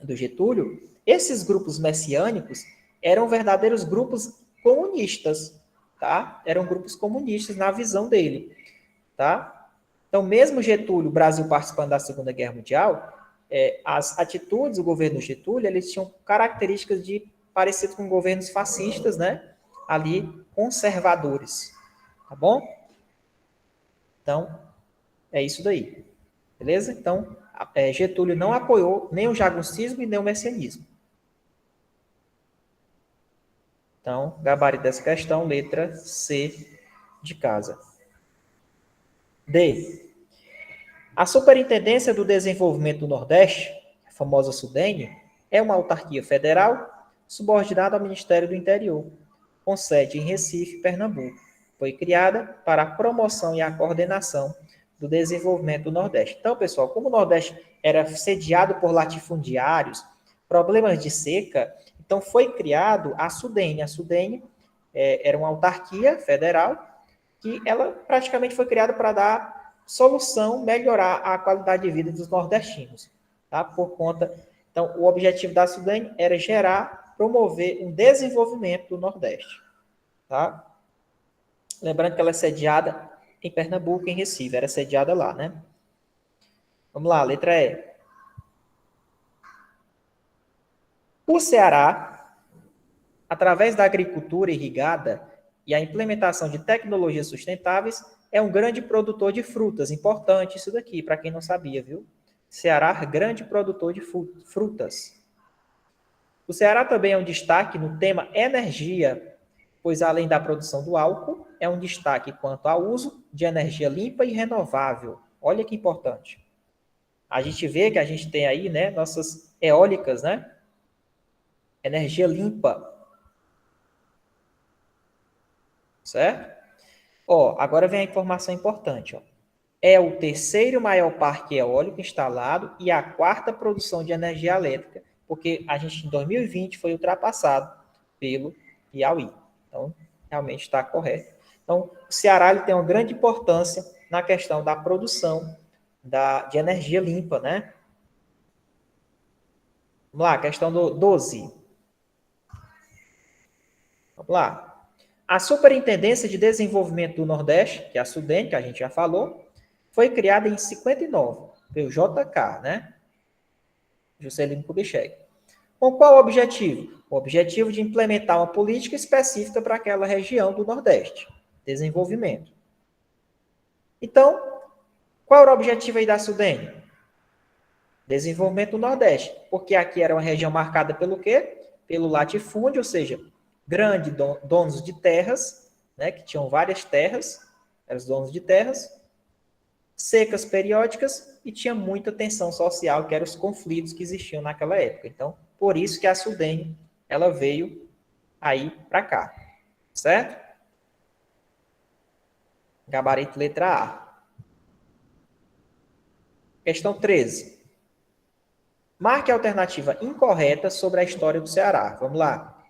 do Getúlio, esses grupos messiânicos eram verdadeiros grupos comunistas, tá? Eram grupos comunistas na visão dele, tá? Então, mesmo Getúlio, o Brasil participando da Segunda Guerra Mundial, as atitudes do governo Getúlio, eles tinham características de parecido com governos fascistas, né? Ali, conservadores, tá bom? Então, é isso daí, beleza? Então, Getúlio não apoiou nem o jagunçismo e nem o messianismo. Então, gabarito dessa questão, letra C de casa. D. A Superintendência do Desenvolvimento do Nordeste, a famosa SUDENE, é uma autarquia federal subordinada ao Ministério do Interior, com sede em Recife, Pernambuco. Foi criada para a promoção e a coordenação do desenvolvimento do Nordeste. Então, pessoal, como o Nordeste era sediado por latifundiários, problemas de seca, então foi criado a SUDENE. A SUDENE era uma autarquia federal que ela praticamente foi criada para dar solução, melhorar a qualidade de vida dos nordestinos, tá? Por conta, então, o objetivo da SUDENE era gerar, promover um desenvolvimento do Nordeste, tá? Lembrando que ela é sediada em Pernambuco, em Recife, era sediada lá, né? Vamos lá, letra E. O Ceará, através da agricultura irrigada e a implementação de tecnologias sustentáveis, é um grande produtor de frutas. Importante isso daqui, para quem não sabia, viu? Ceará, grande produtor de frutas. O Ceará também é um destaque no tema energia, pois além da produção do álcool, é um destaque quanto ao uso de energia limpa e renovável. Olha que importante. a gente vê que a gente tem aí, né, nossas eólicas, né? Energia limpa, certo? Ó, agora vem a informação importante, ó. É o terceiro maior parque eólico instalado e a quarta produção de energia elétrica, porque a gente em 2020 foi ultrapassado pelo Piauí. Então, realmente está correto. Então, o Ceará ele tem uma grande importância na questão da produção de energia limpa, né? Vamos lá, questão do 12. Vamos lá. A Superintendência de Desenvolvimento do Nordeste, que é a SUDEN, que a gente já falou, foi criada em 59, pelo JK, né? Juscelino Kubitschek. Com qual objetivo? O objetivo de implementar uma política específica para aquela região do Nordeste. Desenvolvimento. Então, qual era o objetivo aí da SUDEN? Desenvolvimento do Nordeste. Porque aqui era uma região marcada pelo quê? Pelo latifúndio, ou seja, grandes donos de terras, né, que tinham várias terras, eram os donos de terras, secas periódicas e tinha muita tensão social, que eram os conflitos que existiam naquela época. Então, por isso que a SUDEN, ela veio aí para cá, certo? Gabarito letra A. Questão 13. Marque a alternativa incorreta sobre a história do Ceará. Vamos lá.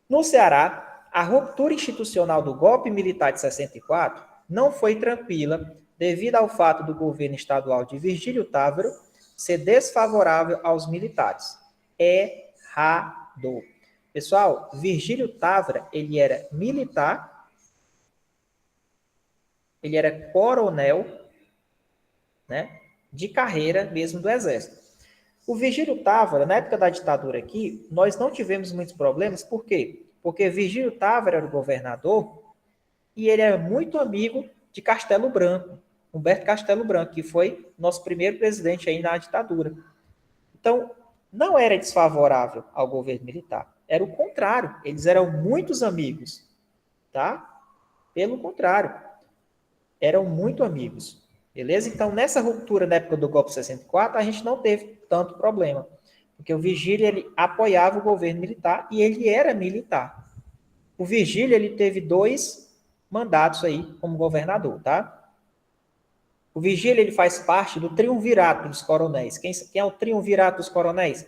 No Ceará, a ruptura institucional do golpe militar de 64 não foi tranquila devido ao fato do governo estadual de Virgílio Távora ser desfavorável aos militares. Errado. Pessoal, Virgílio Távora, ele era militar, ele era coronel, né, de carreira mesmo do Exército. O Virgílio Távora, na época da ditadura aqui, nós não tivemos muitos problemas, por quê? Porque Virgílio Távora era o governador e ele era muito amigo de Castelo Branco, Humberto Castelo Branco, que foi nosso primeiro presidente aí na ditadura. Então, não era desfavorável ao governo militar, era o contrário, eles eram muitos amigos, tá? Pelo contrário, eram muito amigos. Beleza? Então, nessa ruptura na época do golpe de 64, a gente não teve tanto problema. Porque o Virgílio, ele apoiava o governo militar e ele era militar. O Virgílio, ele teve 2 mandatos aí como governador, tá? O Virgílio, ele faz parte do triunvirato dos coronéis. Quem é o triunvirato dos coronéis?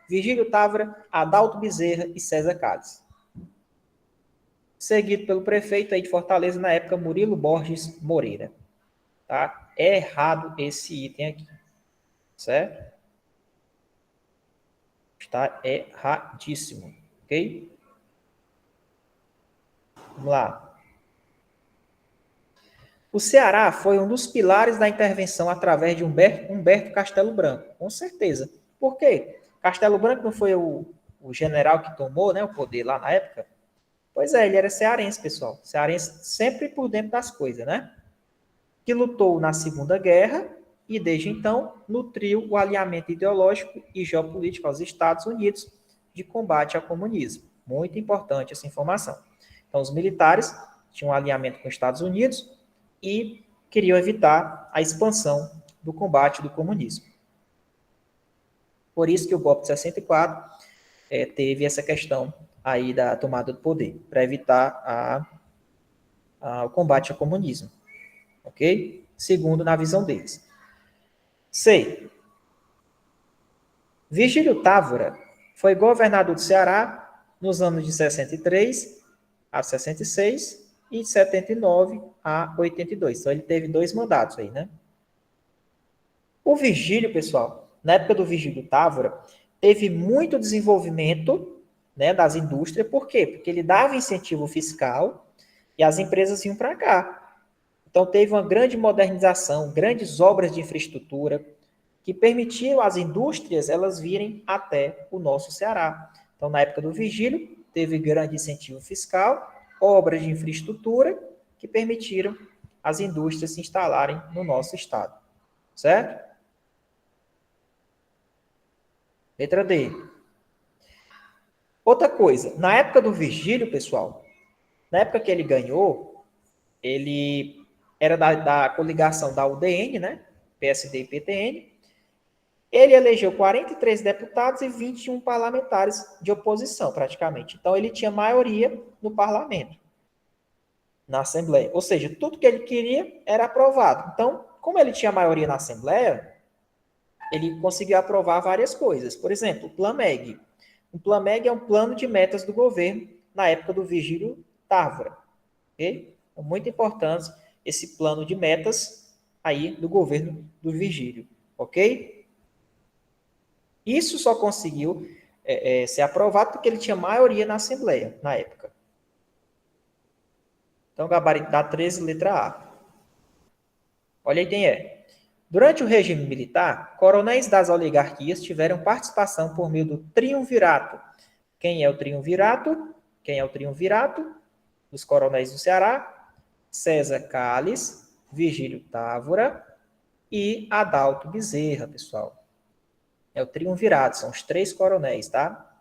Virgílio Távora, Adalto Bezerra e César Calles. Seguido pelo prefeito aí de Fortaleza, na época, Murilo Borges Moreira. Tá? É errado esse item aqui, certo? Está erradíssimo, ok? Vamos lá. O Ceará foi um dos pilares da intervenção através de Humberto Castelo Branco, com certeza. Por quê? Castelo Branco não foi o general que tomou, né, o poder lá na época? Pois é, ele era cearense, pessoal. Cearense sempre por dentro das coisas, né? Que lutou na Segunda Guerra e, desde então, nutriu o alinhamento ideológico e geopolítico aos Estados Unidos de combate ao comunismo. Muito importante essa informação. Então, os militares tinham um alinhamento com os Estados Unidos e queriam evitar a expansão do combate do comunismo. Por isso que o golpe de 64 teve essa questão aí da tomada do poder, para evitar o combate ao comunismo. Ok? Segundo, na visão deles. C. Virgílio Távora foi governador do Ceará nos anos de 63 a 66 e de 79 a 82. Então, ele teve 2 mandatos aí, né? O Virgílio, pessoal, na época do Virgílio Távora, teve muito desenvolvimento, né, das indústrias. Por quê? Porque ele dava incentivo fiscal e as empresas iam para cá. Então, teve uma grande modernização, grandes obras de infraestrutura, que permitiram às indústrias elas virem até o nosso Ceará. Então, na época do Virgílio, teve grande incentivo fiscal, obras de infraestrutura, que permitiram as indústrias se instalarem no nosso estado. Certo? Letra D. Outra coisa, na época do Virgílio, pessoal, na época que ele ganhou, ele era da coligação da UDN, né? PSD e PTN. Ele elegeu 43 deputados e 21 parlamentares de oposição, praticamente. Então, ele tinha maioria no parlamento, na Assembleia. Ou seja, tudo que ele queria era aprovado. Então, como ele tinha maioria na Assembleia, ele conseguiu aprovar várias coisas. Por exemplo, o PLAN-MEG. O PLAN-MEG é um plano de metas do governo na época do Virgílio Távora. Okay? Então, muito importante esse plano de metas aí do governo do Virgílio. Ok? Isso só conseguiu ser aprovado porque ele tinha maioria na Assembleia, na época. Então, gabarito da 13, letra A. Olha aí quem é. Durante o regime militar, coronéis das oligarquias tiveram participação por meio do triunvirato. Quem é o triunvirato? Quem é o triunvirato? Dos coronéis do Ceará? César Calles, Virgílio Távora e Adalto Bezerra, pessoal. É o triunvirato, são os 3 coronéis, tá?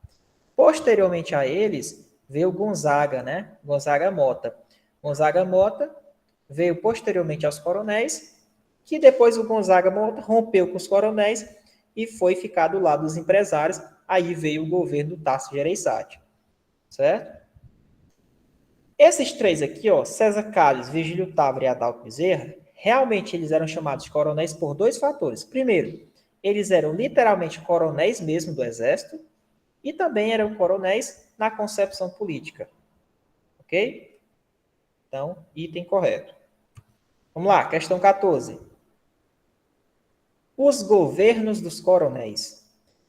Posteriormente a eles, veio Gonzaga, né? Gonzaga Mota. Gonzaga Mota veio posteriormente aos coronéis, que depois o Gonzaga Mota rompeu com os coronéis e foi ficar do lado dos empresários. Aí veio o governo do Tasso Gereissati, certo? Esses 3 aqui, ó, César Calles, Virgílio Távora e Adalto Bezerra, realmente eles eram chamados de coronéis por 2 fatores. Primeiro, eles eram literalmente coronéis mesmo do Exército e também eram coronéis na concepção política. Ok? Então, item correto. Vamos lá, questão 14. Os governos dos coronéis.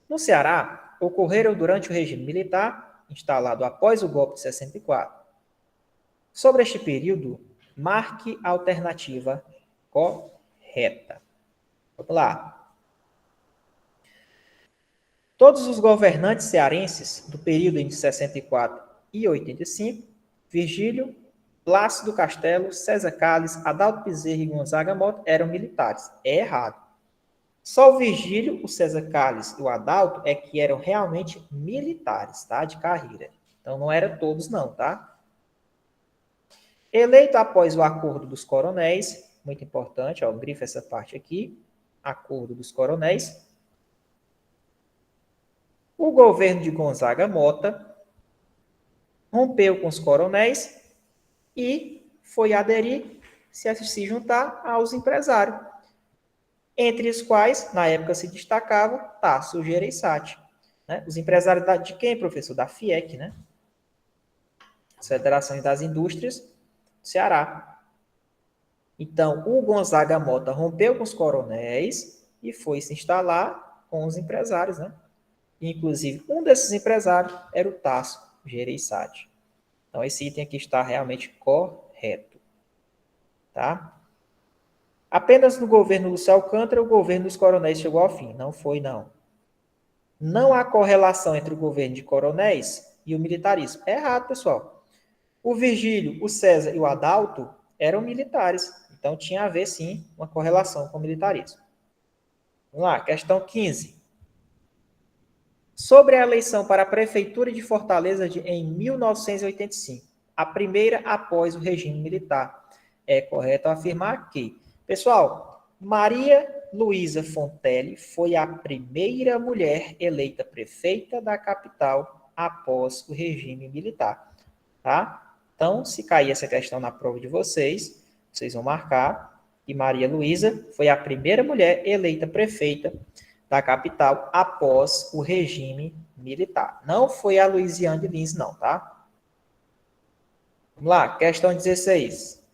No Ceará, ocorreram durante o regime militar, instalado após o golpe de 64. Sobre este período, marque a alternativa correta. Vamos lá. Todos os governantes cearenses do período entre 64 e 85, Virgílio, Plácido Castelo, César Calles, Adalto Bezerra e Gonzaga Mota eram militares. É errado. Só o Virgílio, o César Calles e o Adalto é que eram realmente militares, tá? De carreira. Então, não eram todos, não, tá? Eleito após o Acordo dos Coronéis, muito importante, ó, grifa essa parte aqui, Acordo dos Coronéis. O governo de Gonzaga Mota rompeu com os coronéis e foi aderir, se juntar aos empresários, entre os quais, na época, se destacava Tasso Gereissati. Né? Os empresários de quem, professor? Da FIEC, né? Federação das Indústrias do Ceará. Então, o Gonzaga Mota rompeu com os coronéis e foi se instalar com os empresários, né? Inclusive, um desses empresários era o Tasso Gereissati. Então, esse item aqui está realmente correto. Tá? Apenas no governo Lúcio Alcântara, o governo dos coronéis chegou ao fim. Não foi, não. Não há correlação entre o governo de coronéis e o militarismo. É errado, pessoal. O Virgílio, o César e o Adalto eram militares. Então, tinha a ver, sim, uma correlação com o militarismo. Vamos lá, questão 15. Sobre a eleição para a Prefeitura de Fortaleza em 1985, a primeira após o regime militar. É correto afirmar que... Pessoal, Maria Luísa Fontelli foi a primeira mulher eleita prefeita da capital após o regime militar. Tá? Então, se cair essa questão na prova de vocês, vocês vão marcar que Maria Luísa foi a primeira mulher eleita prefeita da capital após o regime militar. Não foi a Luiziane Lins, não, tá? Vamos lá, questão 16.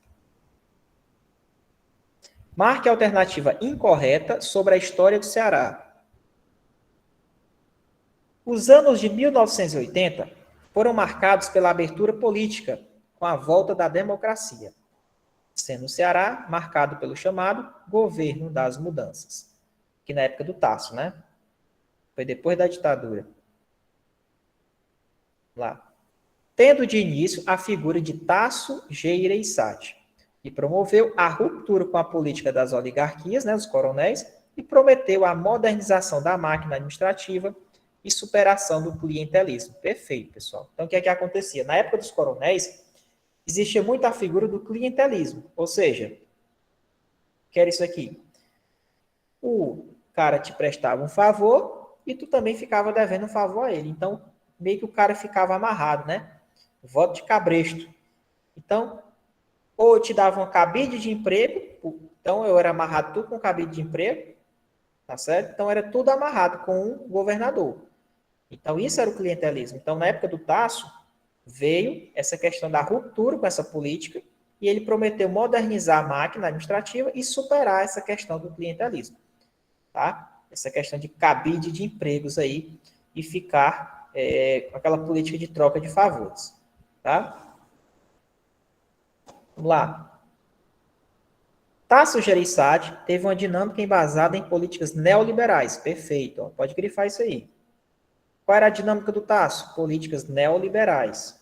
Marque a alternativa incorreta sobre a história do Ceará. Os anos de 1980 foram marcados pela abertura política com a volta da democracia, sendo o Ceará marcado pelo chamado governo das mudanças, que na época do Tasso, né? Foi depois da ditadura. Lá. Tendo de início a figura de Tasso Gereissati, que promoveu a ruptura com a política das oligarquias, né, dos coronéis, e prometeu a modernização da máquina administrativa e superação do clientelismo. Perfeito, pessoal. Então, o que é que acontecia? Na época dos coronéis, existia muito a figura do clientelismo, ou seja, que era isso aqui. o cara te prestava um favor e tu também ficava devendo um favor a ele. Então, meio que o cara ficava amarrado, né? Voto de cabresto. Então, ou eu te dava uma cabide de emprego, então eu era amarrado tudo com cabide de emprego, tá certo? Então era tudo amarrado com o governador. Então isso era o clientelismo. Então na época do Tasso veio essa questão da ruptura com essa política e ele prometeu modernizar a máquina administrativa e superar essa questão do clientelismo, tá? Essa questão de cabide de empregos aí e ficar com aquela política de troca de favores, tá? Vamos lá. Tasso Gereissati teve uma dinâmica embasada em políticas neoliberais. Perfeito, ó. Pode grifar isso aí. Qual era a dinâmica do Tasso? Políticas neoliberais.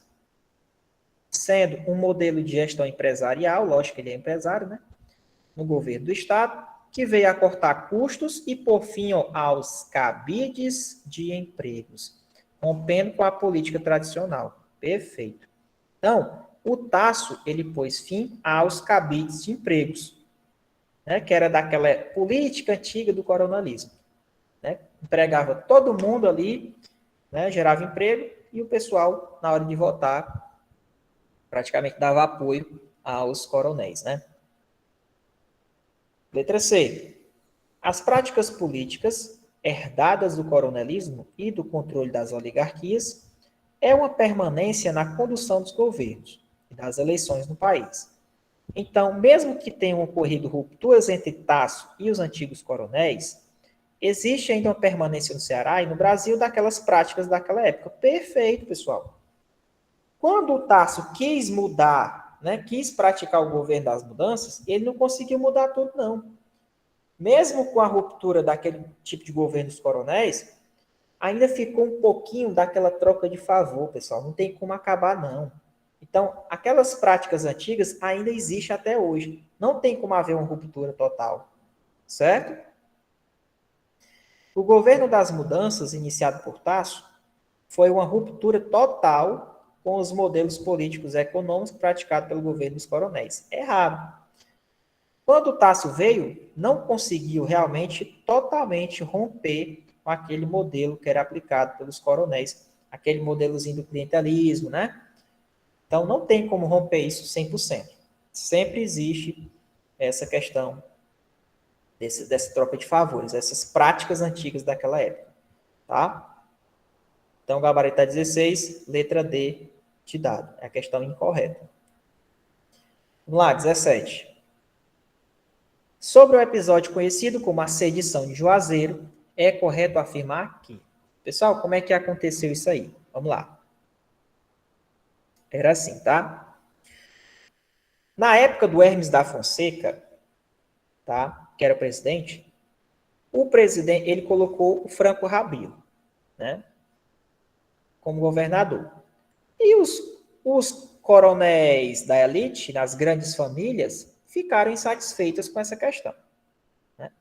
Sendo um modelo de gestão empresarial, lógico que ele é empresário, né? No governo do Estado, que veio a cortar custos e por fim aos cabides de empregos, rompendo com a política tradicional. Perfeito. Então, o Tasso, ele pôs fim aos cabides de empregos, né, que era daquela política antiga do coronelismo. Né? Empregava todo mundo ali, né, gerava emprego, e o pessoal, na hora de votar, praticamente dava apoio aos coronéis. Né? Letra C. As práticas políticas herdadas do coronelismo e do controle das oligarquias é uma permanência na condução dos governos e das eleições no país. Então, mesmo que tenham ocorrido rupturas entre Tasso e os antigos coronéis, existe ainda uma permanência no Ceará e no Brasil daquelas práticas daquela época. Perfeito, pessoal. Quando o Tasso quis mudar, né, quis praticar o governo das mudanças, ele não conseguiu mudar tudo, não. Mesmo com a ruptura daquele tipo de governo dos coronéis, ainda ficou um pouquinho daquela troca de favor, pessoal. Não tem como acabar, não. Então, aquelas práticas antigas ainda existem até hoje. Não tem como haver uma ruptura total, certo? O governo das mudanças, iniciado por Tasso, foi uma ruptura total com os modelos políticos e econômicos praticados pelo governo dos coronéis. Errado. Quando o Tasso veio, não conseguiu realmente totalmente romper com aquele modelo que era aplicado pelos coronéis, aquele modelozinho do clientelismo, né? Então, não tem como romper isso 100%. Sempre existe essa questão dessa troca de favores, essas práticas antigas daquela época, tá? Então, o gabarito é 16, letra D de dado. É a questão incorreta. Vamos lá, 17. Sobre o episódio conhecido como a sedição de Juazeiro, é correto afirmar que... Pessoal, como é que aconteceu isso aí? Vamos lá. Era assim, tá? Na época do Hermes da Fonseca, tá? Que era o presidente ele colocou o Franco Rabelo, né? Como governador. E os coronéis da elite, nas grandes famílias, ficaram insatisfeitos com essa questão. Né?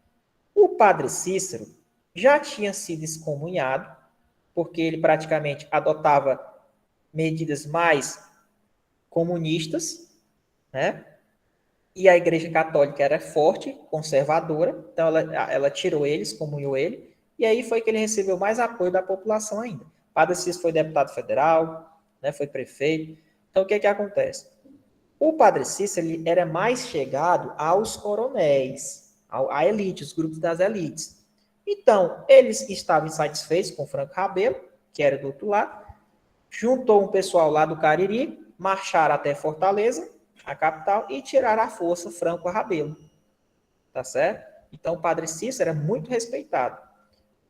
O padre Cícero já tinha sido excomunhado, porque ele praticamente adotava medidas mais comunistas, né? E a Igreja Católica era forte, conservadora, então ela tirou ele, excomunhou ele, e aí foi que ele recebeu mais apoio da população ainda. Padre Cícero foi deputado federal, né, foi prefeito. Então, o que acontece? O Padre Cícero ele era mais chegado aos coronéis, à elite, os grupos das elites. Então, eles estavam insatisfeitos com Franco Rabelo, que era do outro lado, juntou um pessoal lá do Cariri, marcharam até Fortaleza, a capital, e tiraram à força Franco Rabelo. Tá certo? Então, o Padre Cícero era muito respeitado.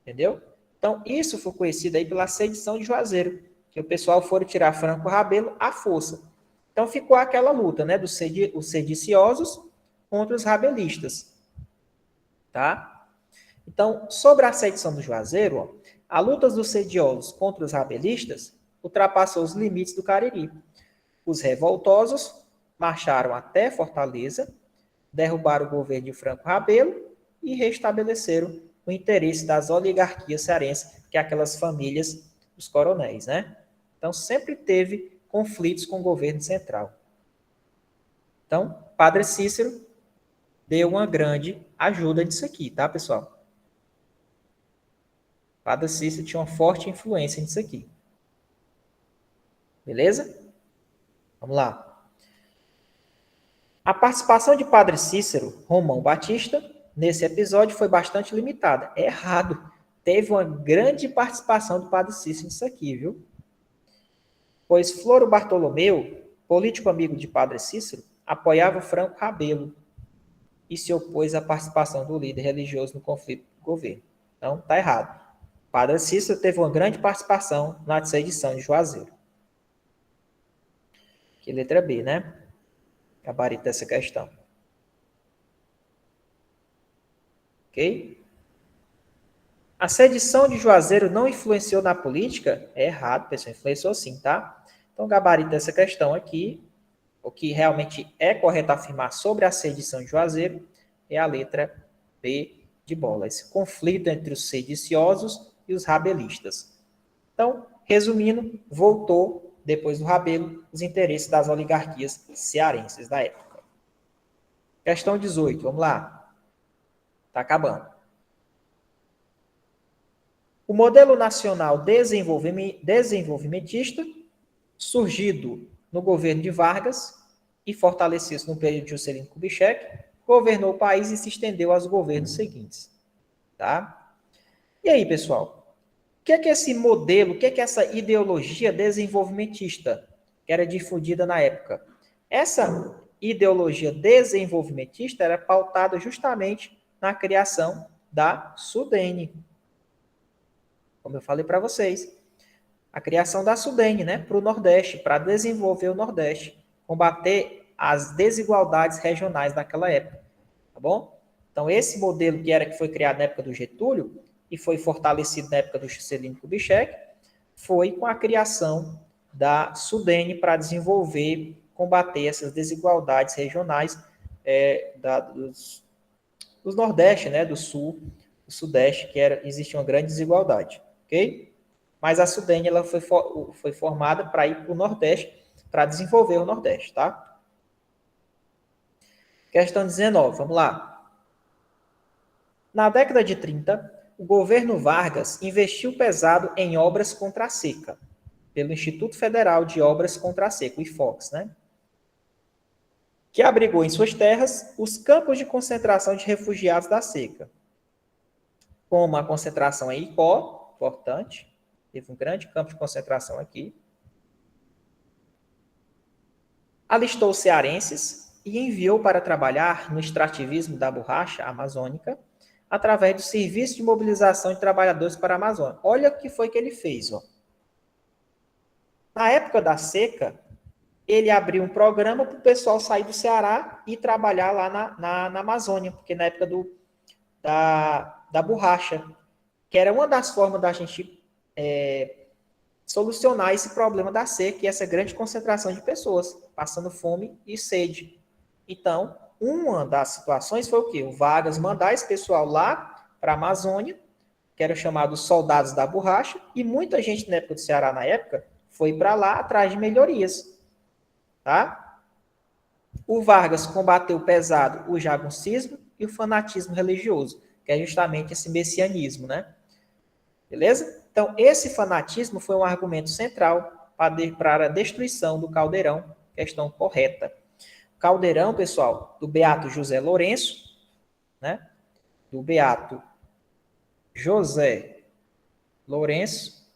Entendeu? Então, isso foi conhecido aí pela sedição de Juazeiro, que o pessoal foram tirar Franco Rabelo à força. Então, ficou aquela luta, né, dos sediciosos contra os rabelistas. Tá? Então, sobre a sedição do Juazeiro, ó, a luta dos sediosos contra os rabelistas ultrapassou os limites do Cariri. Os revoltosos marcharam até Fortaleza, derrubaram o governo de Franco Rabelo e restabeleceram o interesse das oligarquias cearenses, que é aquelas famílias dos coronéis, né? Então, sempre teve conflitos com o governo central. Então, Padre Cícero deu uma grande ajuda nisso aqui, tá, pessoal? Padre Cícero tinha uma forte influência nisso aqui. Beleza? Vamos lá. A participação de Padre Cícero Romão Batista nesse episódio foi bastante limitada. É errado. Teve uma grande participação do Padre Cícero nisso aqui, viu? Pois Floro Bartolomeu, político amigo de Padre Cícero, apoiava Franco Rabelo e se opôs à participação do líder religioso no conflito do governo. Então, está errado. Padre Cícero teve uma grande participação na sedição de Juazeiro. Que letra B, né? Gabarito dessa questão. Ok? A sedição de Juazeiro não influenciou na política? É errado, pessoal. Influenciou sim, tá? Então, gabarito dessa questão aqui, o que realmente é correto afirmar sobre a sedição de Juazeiro é a letra B de bola. Esse conflito entre os sediciosos e os rabelistas. Então, resumindo, voltou, depois do Rabelo, os interesses das oligarquias cearenses da época. Questão 18, vamos lá. Está acabando. O modelo nacional desenvolvimentista, surgido no governo de Vargas e fortalecido no período de Juscelino Kubitschek, governou o país e se estendeu aos governos seguintes. Tá? E aí, pessoal? O que é esse modelo, o que é essa ideologia desenvolvimentista que era difundida na época? Essa ideologia desenvolvimentista era pautada justamente na criação da SUDENE. Como eu falei para vocês, a criação da SUDENE, né, para o Nordeste, para desenvolver o Nordeste, combater as desigualdades regionais daquela época, tá bom? Então, esse modelo que foi criado na época do Getúlio e foi fortalecido na época do Juscelino Kubitschek, foi com a criação da SUDENE para desenvolver, combater essas desigualdades regionais dos Nordeste, né, do Sul, do Sudeste, existia uma grande desigualdade, ok? Mas a SUDENE ela foi formada para ir para o Nordeste, para desenvolver o Nordeste, tá? Questão 19, vamos lá. Na década de 30, o governo Vargas investiu pesado em obras contra a seca, pelo Instituto Federal de Obras contra a Seca, o IFOX, né? Que abrigou em suas terras os campos de concentração de refugiados da seca, como a concentração em Icó, importante, teve um grande campo de concentração aqui, alistou cearenses e enviou para trabalhar no extrativismo da borracha amazônica, através do Serviço de Mobilização de Trabalhadores para a Amazônia. Olha o que foi que ele fez. Ó. Na época da seca, ele abriu um programa para o pessoal sair do Ceará e trabalhar lá na Amazônia, porque na época da borracha, que era uma das formas da gente solucionar esse problema da seca e essa grande concentração de pessoas, passando fome e sede. Então, uma das situações foi o quê? O Vargas mandar esse pessoal lá para a Amazônia, que eram chamados soldados da borracha, e muita gente na época do Ceará, na época, foi para lá atrás de melhorias. Tá? O Vargas combateu pesado o jagunçismo e o fanatismo religioso, que é justamente esse messianismo, né? Beleza? Então, esse fanatismo foi um argumento central para a destruição do Caldeirão, questão correta. Caldeirão, pessoal, do Beato José Lourenço, né? Do Beato José Lourenço,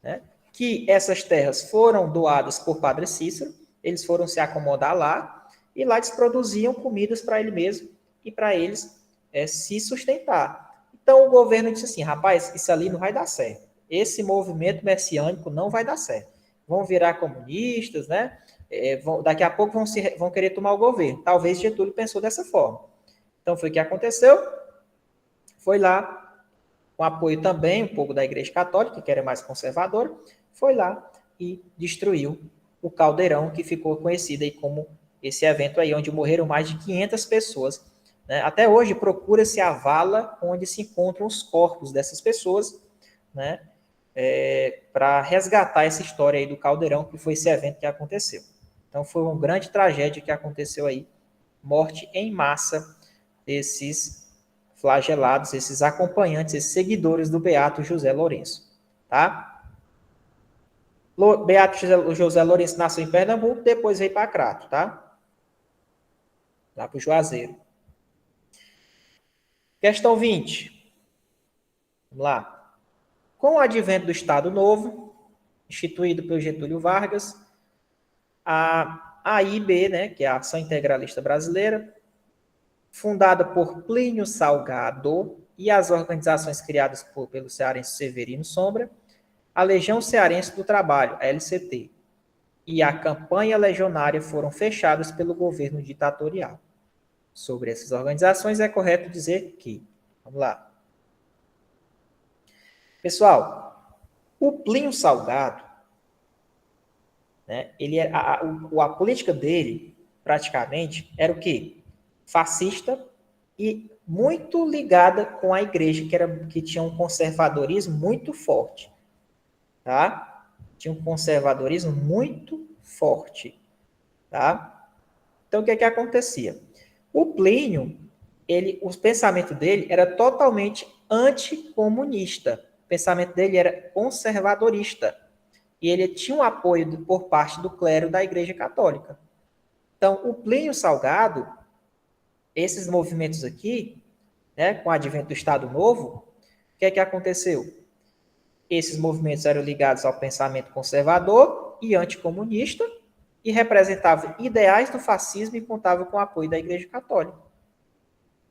né? Que essas terras foram doadas por Padre Cícero, eles foram se acomodar lá, e lá eles produziam comidas para ele mesmo e para eles se sustentar. Então o governo disse assim, rapaz, isso ali não vai dar certo. Esse movimento messiânico não vai dar certo. Vão virar comunistas, né? Daqui a pouco vão querer tomar o governo. Talvez Getúlio pensou dessa forma. Então foi o que aconteceu. Foi lá, com apoio também um pouco da Igreja Católica, que era mais conservadora, foi lá e destruiu o Caldeirão, que ficou conhecido aí como esse evento aí, onde morreram mais de 500 pessoas. Né? Até hoje procura-se a vala onde se encontram os corpos dessas pessoas, né? Para resgatar essa história aí do Caldeirão, que foi esse evento que aconteceu. Então foi uma grande tragédia que aconteceu aí morte em massa desses flagelados, esses acompanhantes, esses seguidores do Beato José Lourenço, tá? Beato José Lourenço nasceu em Pernambuco, depois veio para Crato, tá? Lá para o Juazeiro. Questão 20. Vamos lá. Com o advento do Estado Novo, instituído pelo Getúlio Vargas, a AIB, né, que é a Ação Integralista Brasileira, fundada por Plínio Salgado e as organizações criadas pelo cearense Severino Sombra, a Legião Cearense do Trabalho, a LCT, e a Campanha Legionária foram fechadas pelo governo ditatorial. Sobre essas organizações, é correto dizer que... Vamos lá. Pessoal, o Plínio Salgado, né, a política dele, praticamente, era o quê? Fascista e muito ligada com a igreja, que tinha um conservadorismo muito forte. Tá? Tinha um conservadorismo muito forte. Tá? Então, o que acontecia? O Plínio, o pensamento dele era totalmente anticomunista. O pensamento dele era conservadorista. E ele tinha um apoio por parte do clero da Igreja Católica. Então, o Plínio Salgado, esses movimentos aqui, né, com o advento do Estado Novo, o que aconteceu? Esses movimentos eram ligados ao pensamento conservador e anticomunista e representavam ideais do fascismo e contavam com o apoio da Igreja Católica.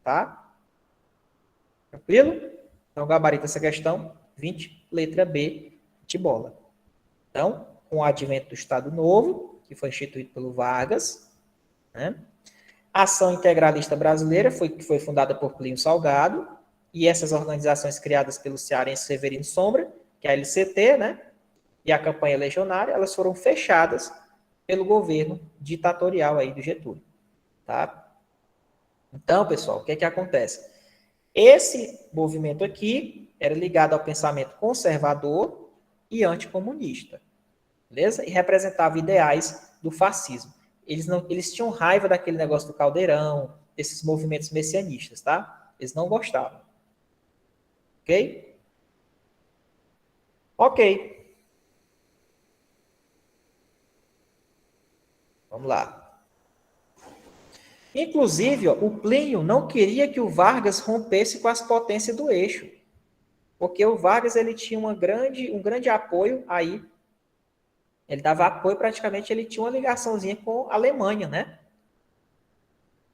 Tá? Tranquilo? Então, gabarito essa questão, 20, letra B, de bola. Então, com o advento do Estado Novo, que foi instituído pelo Vargas, né? A Ação Integralista Brasileira que foi fundada por Plínio Salgado, e essas organizações criadas pelo cearense Severino Sombra, que é a LCT, né? E a Campanha Legionária, elas foram fechadas pelo governo ditatorial aí do Getúlio, tá? Então, pessoal, o que acontece? Esse movimento aqui era ligado ao pensamento conservador e anticomunista, beleza? E representava ideais do fascismo. Eles tinham raiva daquele negócio do caldeirão, desses movimentos messianistas, tá? Eles não gostavam. Ok? Ok. Vamos lá. Inclusive, ó, o Plínio não queria que o Vargas rompesse com as potências do eixo, porque o Vargas ele tinha um grande apoio aí. Ele dava apoio, praticamente, ele tinha uma ligaçãozinha com a Alemanha, né?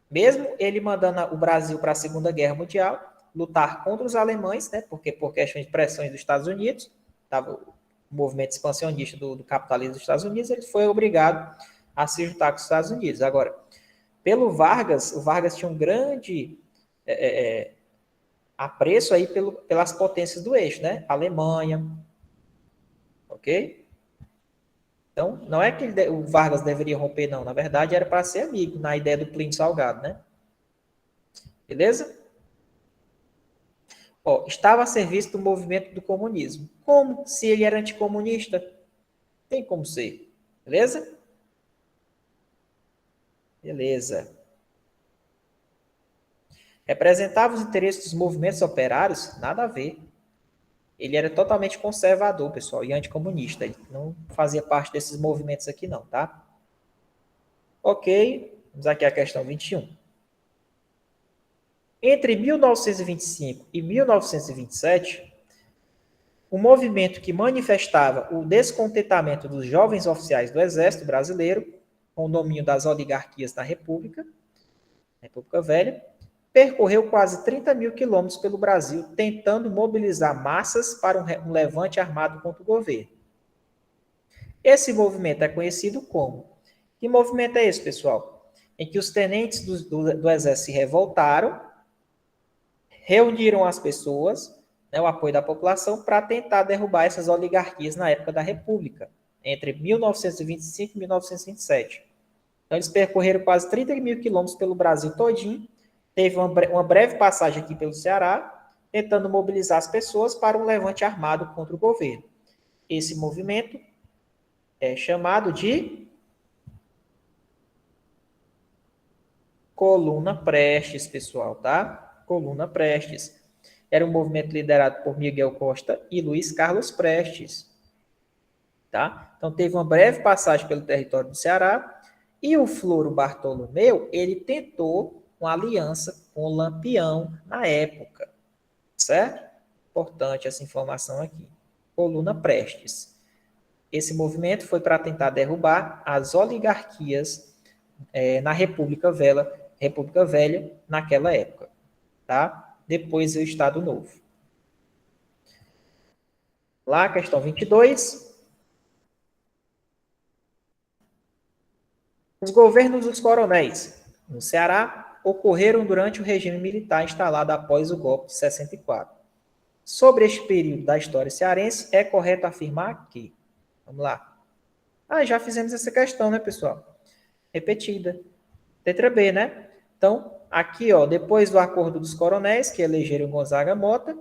Mesmo ele mandando o Brasil para a Segunda Guerra Mundial, lutar contra os alemães, né? Porque por questões de pressões dos Estados Unidos, estava o movimento expansionista do capitalismo dos Estados Unidos, ele foi obrigado a se juntar com os Estados Unidos. Agora, pelo Vargas, o Vargas tinha um grande apreço aí pelas potências do eixo, né? Alemanha, ok? Então, não é que o Vargas deveria romper, não. Na verdade, era para ser amigo, na ideia do Plínio Salgado, né? Beleza? Ó, estava a serviço do movimento do comunismo. Como? Se ele era anticomunista? Tem como ser. Beleza? Beleza. Representava os interesses dos movimentos operários? Nada a ver. Ele era totalmente conservador, pessoal, e anticomunista. Ele não fazia parte desses movimentos aqui, não, tá? Ok. Vamos aqui à questão 21. Entre 1925 e 1927, o movimento que manifestava o descontentamento dos jovens oficiais do Exército Brasileiro com o domínio das oligarquias da República Velha, percorreu quase 30 mil quilômetros pelo Brasil, tentando mobilizar massas para um levante armado contra o governo. Esse movimento é conhecido como... Que movimento é esse, pessoal? Em que os tenentes do Exército se revoltaram, reuniram as pessoas, né, o apoio da população, para tentar derrubar essas oligarquias na época da República, entre 1925 e 1927. Então, eles percorreram quase 30 mil quilômetros pelo Brasil todinho, teve uma breve passagem aqui pelo Ceará, tentando mobilizar as pessoas para um levante armado contra o governo. Esse movimento é chamado de Coluna Prestes, pessoal, tá? Coluna Prestes. Era um movimento liderado por Miguel Costa e Luiz Carlos Prestes, tá? Então, teve uma breve passagem pelo território do Ceará e o Floro Bartolomeu, ele tentou uma aliança com o Lampião na época, certo? Importante essa informação aqui. Coluna Prestes. Esse movimento foi para tentar derrubar as oligarquias na República Velha naquela época, tá? Depois veio o Estado Novo. Lá, questão 22. Os governos dos coronéis no Ceará ocorreram durante o regime militar instalado após o golpe de 64. Sobre este período da história cearense, é correto afirmar que... Vamos lá. Já fizemos essa questão, né, pessoal? Repetida. Letra B, né? Então, aqui, ó, depois do acordo dos coronéis, que elegeram Gonzaga Mota,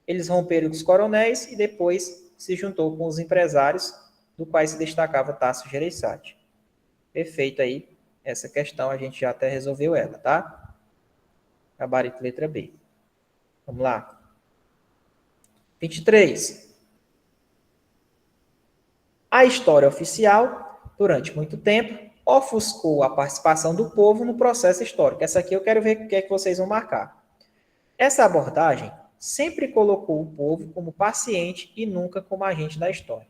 eles romperam com os coronéis e depois se juntou com os empresários, do quais se destacava Tasso Gereissati. Perfeito aí. Essa questão a gente já até resolveu ela, tá? Gabarito letra B. Vamos lá. 23. A história oficial, durante muito tempo, ofuscou a participação do povo no processo histórico. Essa aqui eu quero ver o que é que vocês vão marcar. Essa abordagem sempre colocou o povo como paciente e nunca como agente da história.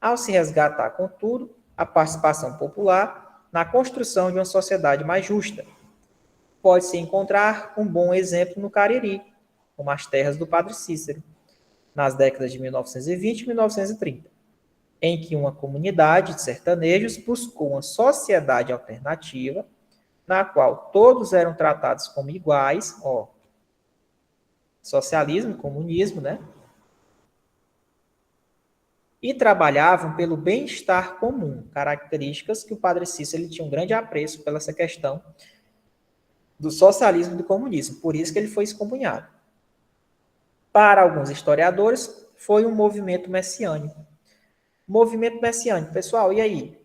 Ao se resgatar, contudo, a participação popular na construção de uma sociedade mais justa. Pode-se encontrar um bom exemplo no Cariri, como as terras do Padre Cícero, nas décadas de 1920 e 1930, em que uma comunidade de sertanejos buscou uma sociedade alternativa, na qual todos eram tratados como iguais, socialismo, comunismo, né? E trabalhavam pelo bem-estar comum, características que o Padre Cícero ele tinha um grande apreço pela essa questão do socialismo e do comunismo, por isso que ele foi excomunhado. Para alguns historiadores, foi um movimento messiânico. Movimento messiânico, pessoal, e aí?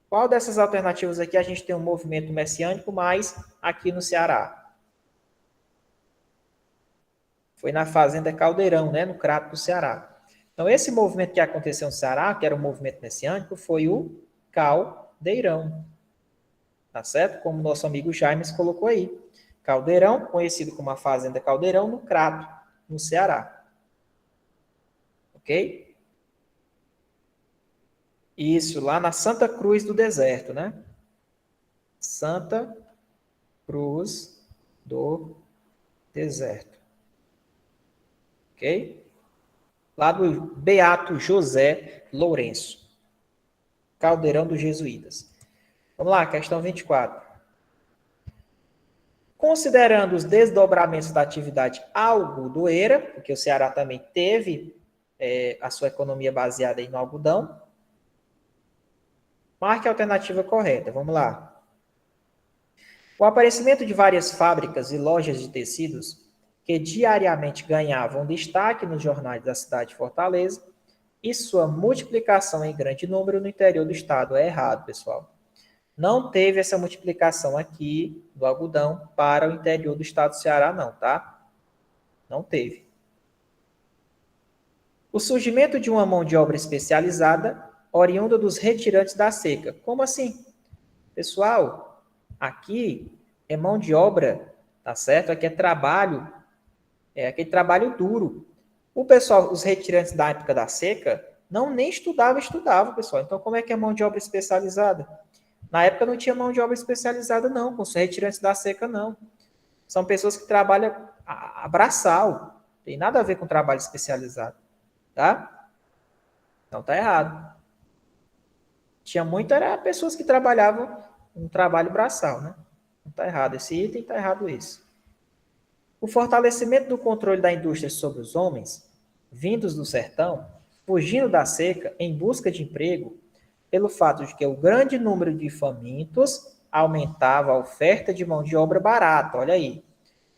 Qual dessas alternativas aqui a gente tem um movimento messiânico mais aqui no Ceará? Foi na Fazenda Caldeirão, né, no Crato do Ceará. Então, esse movimento que aconteceu no Ceará, que era um movimento messiânico, foi o Caldeirão. Tá certo? Como nosso amigo Jaime colocou aí. Caldeirão, conhecido como a Fazenda Caldeirão, no Crato, no Ceará. Ok? Isso, lá na Santa Cruz do Deserto, né? Santa Cruz do Deserto. Ok? Lá do Beato José Lourenço. Caldeirão dos Jesuítas. Vamos lá, questão 24. Considerando os desdobramentos da atividade algodoeira, porque o Ceará também teve a sua economia baseada no algodão, marque a alternativa correta. Vamos lá. O aparecimento de várias fábricas e lojas de tecidos que diariamente ganhavam destaque nos jornais da cidade de Fortaleza e sua multiplicação em grande número no interior do estado. É errado, pessoal. Não teve essa multiplicação aqui do algodão para o interior do estado do Ceará, não, tá? Não teve. O surgimento de uma mão de obra especializada oriunda dos retirantes da seca. Como assim? Pessoal, aqui é mão de obra, tá certo? Aqui é trabalho, é aquele trabalho duro. O pessoal, os retirantes da época da seca, não nem estudava, pessoal. Então, como é que é mão de obra especializada? Na época não tinha mão de obra especializada, não, com os retirantes da seca, não. São pessoas que trabalham a braçal. Não tem nada a ver com trabalho especializado. Tá? Então tá errado. Tinha muito, era pessoas que trabalhavam um trabalho braçal, né? Não tá errado esse item, tá errado esse. O fortalecimento do controle da indústria sobre os homens, vindos do sertão, fugindo da seca, em busca de emprego, pelo fato de que o grande número de famintos aumentava a oferta de mão de obra barata, olha aí,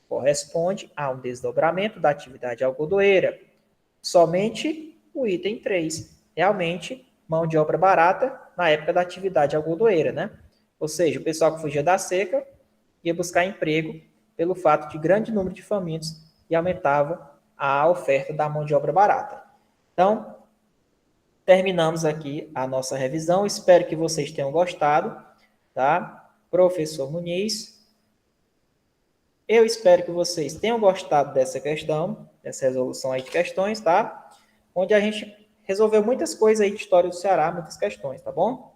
corresponde a um desdobramento da atividade algodoeira. Somente o item 3, realmente, mão de obra barata na época da atividade algodoeira, né? Ou seja, o pessoal que fugia da seca ia buscar emprego pelo fato de grande número de famintos e aumentava a oferta da mão de obra barata. Então, terminamos aqui a nossa revisão. Espero que vocês tenham gostado, tá? Professor Muniz, eu espero que vocês tenham gostado dessa questão, dessa resolução aí de questões, tá? Onde a gente resolveu muitas coisas aí de história do Ceará, muitas questões, tá bom?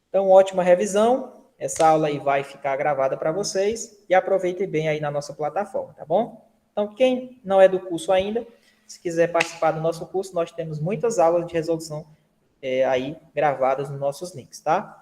Então, ótima revisão. Essa aula aí vai ficar gravada para vocês e aproveitem bem aí na nossa plataforma, tá bom? Então, quem não é do curso ainda, se quiser participar do nosso curso, nós temos muitas aulas de resolução aí gravadas nos nossos links, tá?